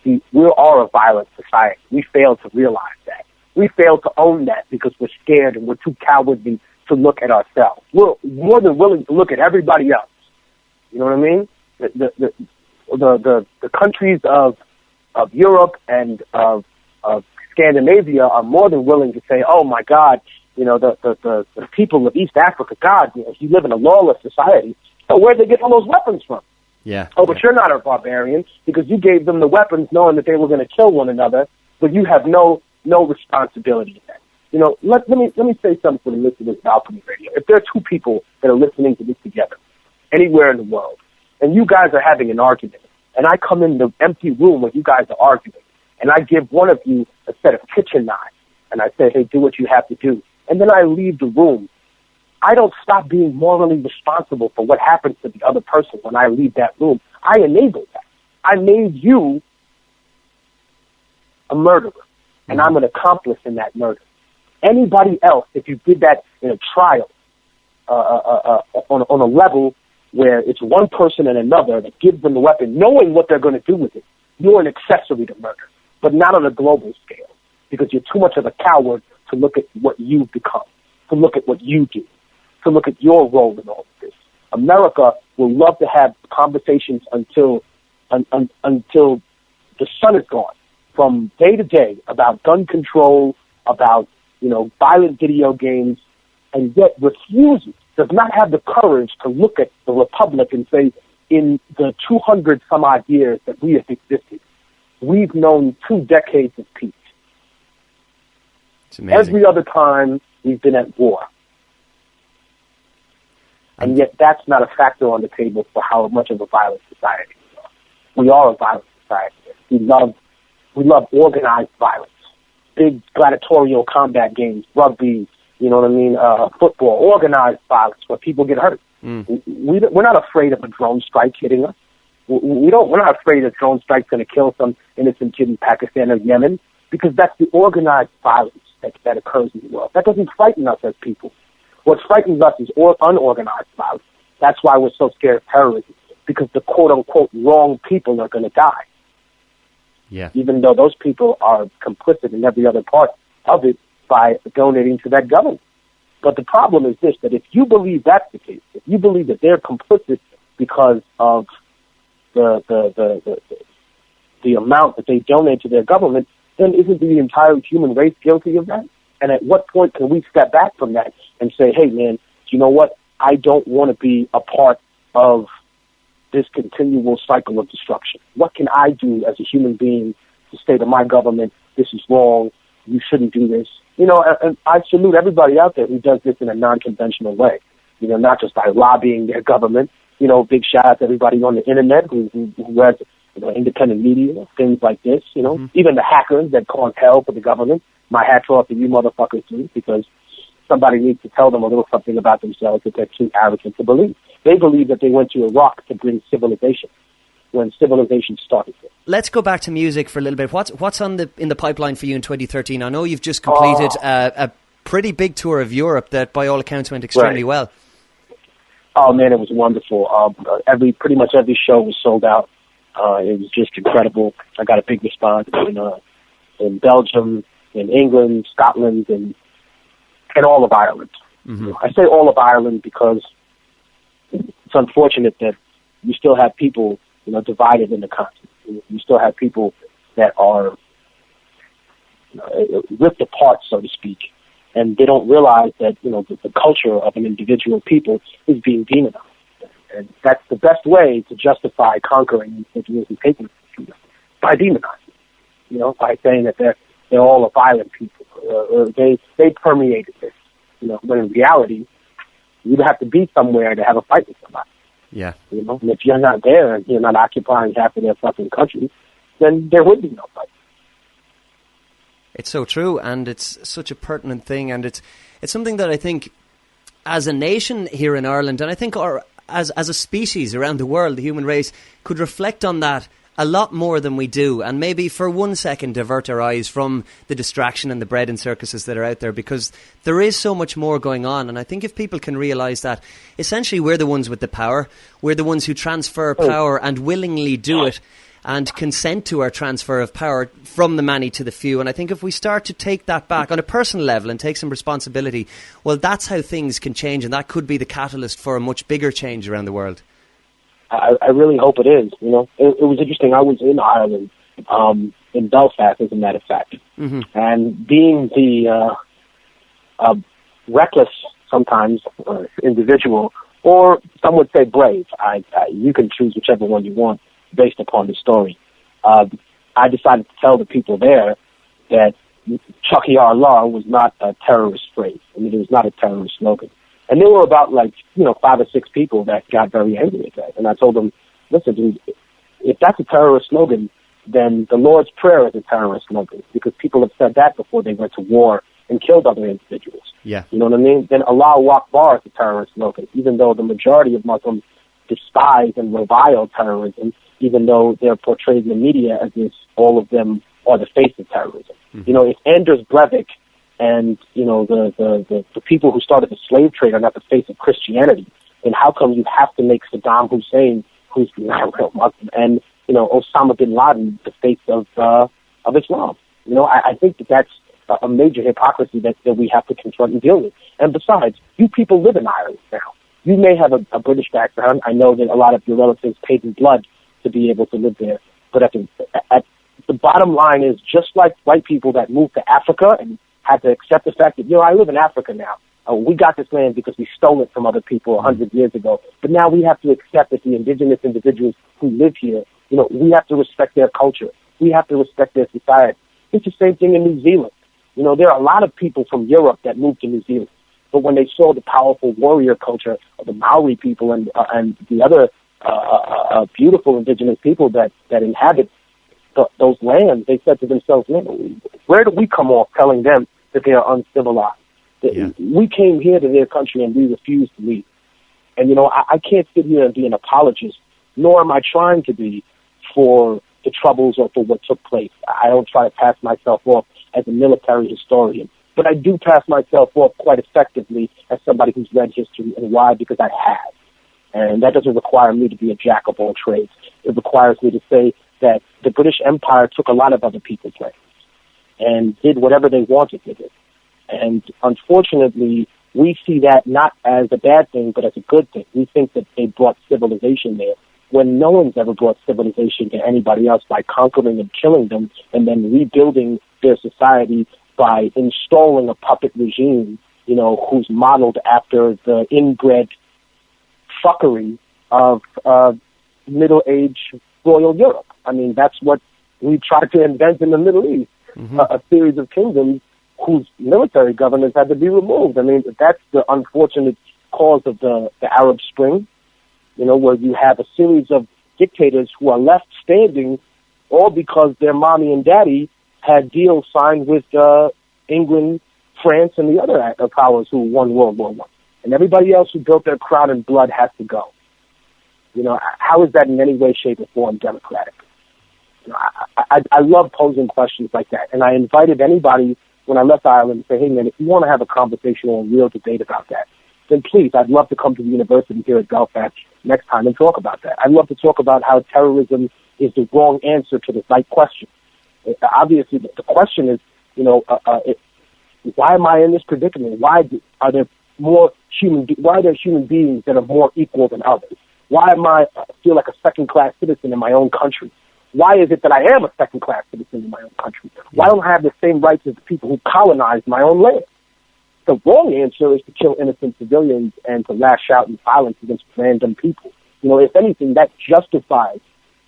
See, we are a violent society. We fail to realize that. We fail to own that because we're scared and we're too cowardly to look at ourselves. We're more than willing to look at everybody else. You know what I mean? The countries of Europe and of Scandinavia are more than willing to say, oh my God, you know, the people of East Africa, God, you know, you live in a lawless society. So where'd they get all those weapons from? Yeah. Oh, but you're not a barbarian because you gave them the weapons knowing that they were going to kill one another, but you have no responsibility in that. You know, let me say something for the listeners of Alchemy Radio. If there are two people that are listening to this together, anywhere in the world, and you guys are having an argument, and I come in the empty room where you guys are arguing, and I give one of you a set of kitchen knives, and I say, hey, do what you have to do, and then I leave the room, I don't stop being morally responsible for what happens to the other person when I leave that room. I enabled that. I made you a murderer, and I'm an accomplice in that murder. Anybody else, if you did that in a trial, on a level where it's one person and another that gives them the weapon, knowing what they're going to do with it, you're an accessory to murder, but not on a global scale, because you're too much of a coward to look at what you've become, to look at what you do, to look at your role in all of this. America will love to have conversations until the sun is gone, from day to day, about gun control, about, you know, violent video games, and yet refuses, does not have the courage to look at the Republic and say, in the 200 some odd years that we have existed, we've known 2 decades of peace. It's amazing. Every other time we've been at war. And yet that's not a factor on the table for how much of a violent society we are. We are a violent society. We love organized violence. Big gladiatorial combat games, rugby, you know what I mean, football, organized violence where people get hurt. We're not afraid of a drone strike hitting us. We're not afraid a drone strike's going to kill some innocent kid in Pakistan or Yemen, because that's the organized violence that occurs in the world. That doesn't frighten us as people. What frightens us is unorganized violence. That's why we're so scared of terrorism, because the quote-unquote wrong people are going to die. Yeah. Even though those people are complicit in every other part of it by donating to that government. But the problem is this, that if you believe that's the case, if you believe that they're complicit because of the amount that they donate to their government, then isn't the entire human race guilty of that? And at what point can we step back from that and say, hey, man, you know what? I don't want to be a part of this continual cycle of destruction. What can I do as a human being to say to my government, this is wrong, you shouldn't do this? You know, and I salute everybody out there who does this in a non-conventional way, you know, not just by lobbying their government. You know, big shout out to everybody on the internet who has, you know, independent media, things like this, you know, even the hackers that cause hell for the government. My hat's off to you motherfuckers too, because somebody needs to tell them a little something about themselves that they're too arrogant to believe. They believe that they went to Iraq to bring civilization when civilization started there. Let's go back to music for a little bit. What's in the pipeline for you in 2013? I know you've just completed a pretty big tour of Europe that, by all accounts, went extremely well. Oh man, it was wonderful. Pretty much every show was sold out. It was just incredible. I got a big response in Belgium, in England, Scotland, and all of Ireland. Mm-hmm. I say all of Ireland because it's unfortunate that you still have people, you know, divided in the continent. You still have people that are ripped apart, so to speak, and they don't realize that, the culture of an individual people is being demonized. And that's the best way to justify conquering individuals and taking them, by demonizing, by saying that they're all a violent people, or they permeated this, when in reality, you'd have to be somewhere to have a fight with somebody. Yeah. And if you're not there and you're not occupying half of their fucking country, then there would be no fight. It's so true, and it's such a pertinent thing, and it's something that I think, as a nation here in Ireland, and I think as a species around the world, the human race could reflect on that a lot more than we do, and maybe for 1 second divert our eyes from the distraction and the bread and circuses that are out there, because there is so much more going on. And I think if people can realise that essentially we're the ones with the power, we're the ones who transfer power and willingly do it and consent to our transfer of power from the many to the few. And I think if we start to take that back on a personal level and take some responsibility, well, that's how things can change, and that could be the catalyst for a much bigger change around the world. I really hope it is. It was interesting. I was in Ireland, in Belfast, as a matter of fact, and being the reckless, sometimes individual, or some would say brave. You can choose whichever one you want based upon the story. I decided to tell the people there that Chucky Allah was not a terrorist phrase. It was not a terrorist slogan. And there were about 5 or 6 people that got very angry at that. And I told them, listen, dude, if that's a terrorist slogan, then the Lord's Prayer is a terrorist slogan, because people have said that before they went to war and killed other individuals. Yeah. You know what I mean? Then Allahu Akbar is a terrorist slogan, even though the majority of Muslims despise and revile terrorism, even though they're portrayed in the media as if all of them are the face of terrorism. If Anders Breivik and, the people who started the slave trade are not the face of Christianity, then how come you have to make Saddam Hussein, who's not a real Muslim, and, Osama bin Laden the face of Islam? I think that's a major hypocrisy that we have to confront and deal with. And besides, you people live in Ireland now. You may have a British background. I know that a lot of your relatives paid in blood to be able to live there. But at the bottom line is, just like white people that moved to Africa and had to accept the fact that, I live in Africa now. We got this land because we stole it from other people 100 years ago. But now we have to accept that the indigenous individuals who live here, we have to respect their culture. We have to respect their society. It's the same thing in New Zealand. There are a lot of people from Europe that moved to New Zealand. But when they saw the powerful warrior culture of the Maori people and the other beautiful indigenous people that inhabit those lands, they said to themselves, where do we come off telling them that they are uncivilized? Yeah. We came here to their country and we refused to leave. And, I can't sit here and be an apologist, nor am I trying to be, for the troubles or for what took place. I don't try to pass myself off as a military historian, but I do pass myself off quite effectively as somebody who's read history. And why? Because I have. And that doesn't require me to be a jack of all trades. It requires me to say that the British Empire took a lot of other people's lands and did whatever they wanted with it. And unfortunately, we see that not as a bad thing, but as a good thing. We think that they brought civilization there, when no one's ever brought civilization to anybody else by conquering and killing them and then rebuilding their society by installing a puppet regime, who's modeled after the inbred fuckery of middle-aged royal Europe. I mean, that's what we tried to invent in the Middle East, a series of kingdoms whose military governors had to be removed. I mean, that's the unfortunate cause of the Arab Spring, where you have a series of dictators who are left standing all because their mommy and daddy had deals signed with England, France, and the other powers who won World War I. And everybody else who built their crown in blood has to go. How is that in any way, shape, or form democratic? I love posing questions like that. And I invited anybody when I left Ireland to say, hey, man, if you want to have a conversational and real debate about that, then please, I'd love to come to the university here at Belfast next time and talk about that. I'd love to talk about how terrorism is the wrong answer to the right question. Obviously, the question is, why am I in this predicament? Why are there human beings that are more equal than others? Why am I feel like a second-class citizen in my own country? Why is it that I am a second-class citizen in my own country? Why don't I have the same rights as the people who colonized my own land? The wrong answer is to kill innocent civilians and to lash out in violence against random people. You know, if anything, that justifies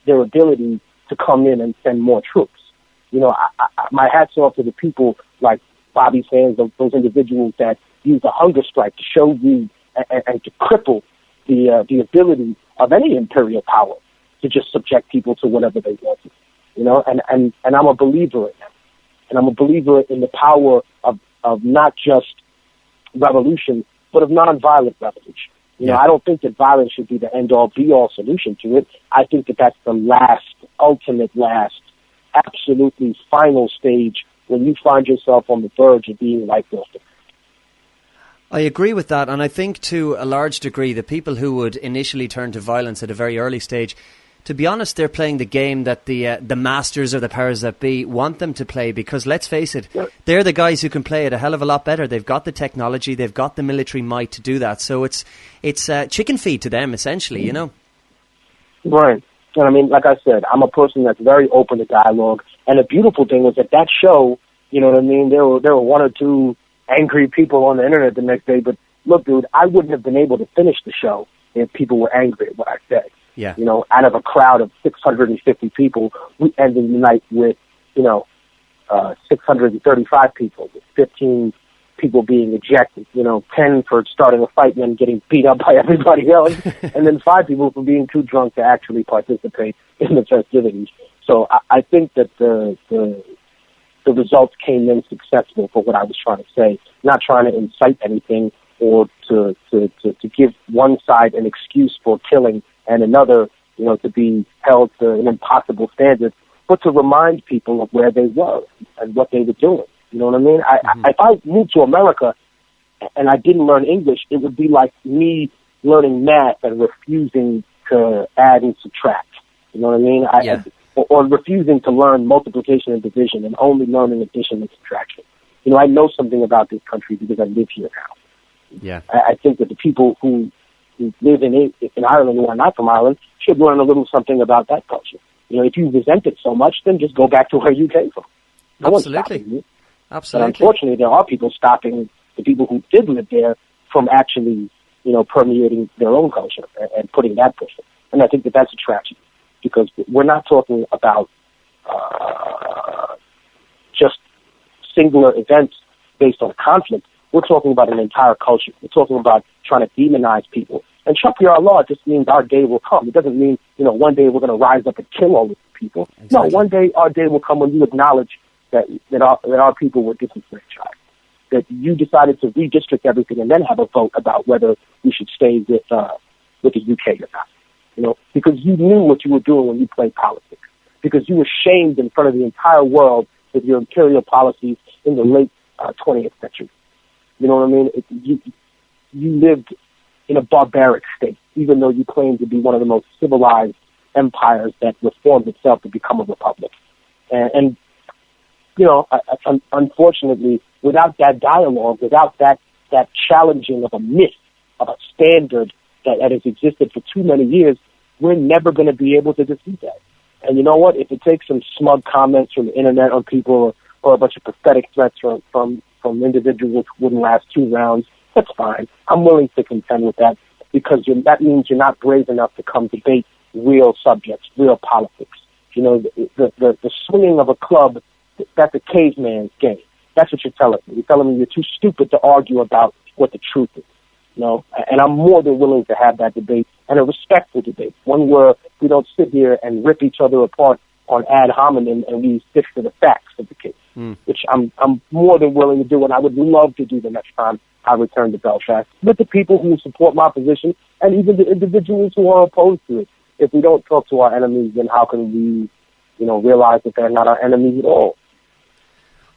their ability to come in and send more troops. You know, my hat's off to the people like Bobby Sands, those individuals that use a hunger strike to show you and to cripple the ability of any imperial power to just subject people to whatever they want. You know, and I'm a believer in that. And I'm a believer in the power of not just revolution, but of nonviolent revolution. You know, I don't think that violence should be the end-all, be-all solution to it. I think that that's the ultimate, absolutely final stage when you find yourself on the verge of being wiped off the. I agree with that, and I think to a large degree the people who would initially turn to violence at a very early stage, to be honest, they're playing the game that the masters or the powers that be want them to play, because let's face it, they're the guys who can play it a hell of a lot better. They've got the technology, they've got the military might to do that, so it's chicken feed to them, essentially, you know? Right. And I mean, like I said, I'm a person that's very open to dialogue, and the beautiful thing was that show, you know what I mean, there were one or two angry people on the internet the next day, but look, dude, I wouldn't have been able to finish the show if people were angry at what I said. Yeah. You know, out of a crowd of 650 people, we ended the night with, 635 people, with 15 people being ejected, 10 for starting a fight and then getting beat up by everybody else, and then 5 people for being too drunk to actually participate in the festivities. So I think that the results came in successful for what I was trying to say, not trying to incite anything or to give one side an excuse for killing and another, to be held to an impossible standard, but to remind people of where they were and what they were doing. You know what I mean? If I moved to America and I didn't learn English, it would be like me learning math and refusing to add and subtract. You know what I mean? Or refusing to learn multiplication and division and only learning addition and subtraction. You know, I know something about this country because I live here now. Yeah. I think that the people who live in Ireland who are not from Ireland should learn a little something about that culture. You know, if you resent it so much, then just go back to where you came from. Absolutely. Absolutely. But unfortunately, there are people stopping the people who did live there from actually, permeating their own culture and putting that person. And I think that that's a tragedy, because we're not talking about just singular events based on conflict. We're talking about an entire culture. We're talking about trying to demonize people. And Chucky our law just means our day will come. It doesn't mean, one day we're going to rise up and kill all these people. Exactly. No, one day our day will come when you acknowledge that our people were disenfranchised, that you decided to redistrict everything and then have a vote about whether we should stay with the UK or not. Because you knew what you were doing when you played politics, because you were shamed in front of the entire world with your imperial policies in the late 20th century. You know what I mean? You lived in a barbaric state, even though you claimed to be one of the most civilized empires that reformed itself to become a republic. And unfortunately, without that dialogue, without that challenging of a myth, of a standard that has existed for too many years, we're never going to be able to defeat that. And you know what? If it takes some smug comments from the internet on people or a bunch of pathetic threats from individuals who wouldn't last 2 rounds, that's fine. I'm willing to contend with that, because that means you're not brave enough to come debate real subjects, real politics. The swinging of a club, that's a caveman's game. That's what you're telling me. You're telling me you're too stupid to argue about what the truth is. And I'm more than willing to have that debate, and a respectful debate, one where we don't sit here and rip each other apart on ad hominem and we stick to the facts of the case, which I'm more than willing to do, and I would love to do the next time I return to Belfast with the people who support my position and even the individuals who are opposed to it. If we don't talk to our enemies, then how can we, realize that they're not our enemies at all?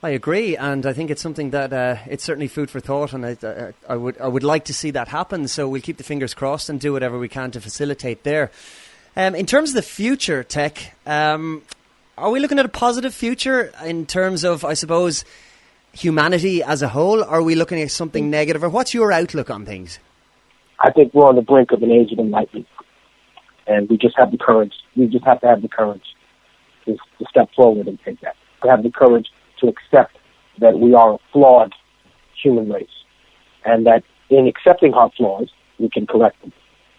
I agree, and I think it's something that it's certainly food for thought, and I would like to see that happen. So we'll keep the fingers crossed and do whatever we can to facilitate there. In terms of the future, Tech, are we looking at a positive future in terms of, I suppose, humanity as a whole? Are we looking at something negative, or what's your outlook on things? I think we're on the brink of an age of enlightenment, and we just have the courage. We just have to have the courage is to step forward and take that. To have the courage to accept that we are a flawed human race, and that in accepting our flaws, we can correct them.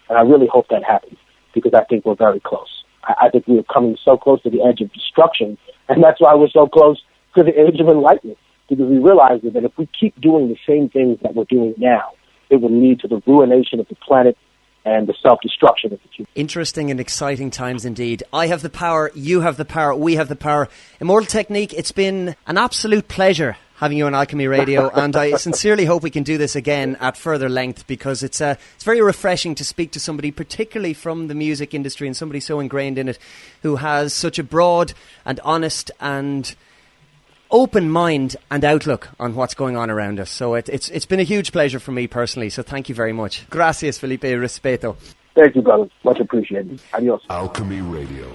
And I really hope that happens, because I think we're very close. I think we're coming so close to the edge of destruction, and that's why we're so close to the age of enlightenment, because we realize that if we keep doing the same things that we're doing now, it will lead to the ruination of the planet and the self-destruction of the future. Interesting and exciting times indeed. I have the power, you have the power, we have the power. Immortal Technique, it's been an absolute pleasure having you on Alchemy Radio, and I sincerely hope we can do this again at further length, because it's very refreshing to speak to somebody, particularly from the music industry, and somebody so ingrained in it, who has such a broad and honest and open mind and outlook on what's going on around us. So it's been a huge pleasure for me personally, so thank you very much. Gracias, Felipe. Respeto. Thank you, brother. Much appreciated. Adios. Alchemy Radio.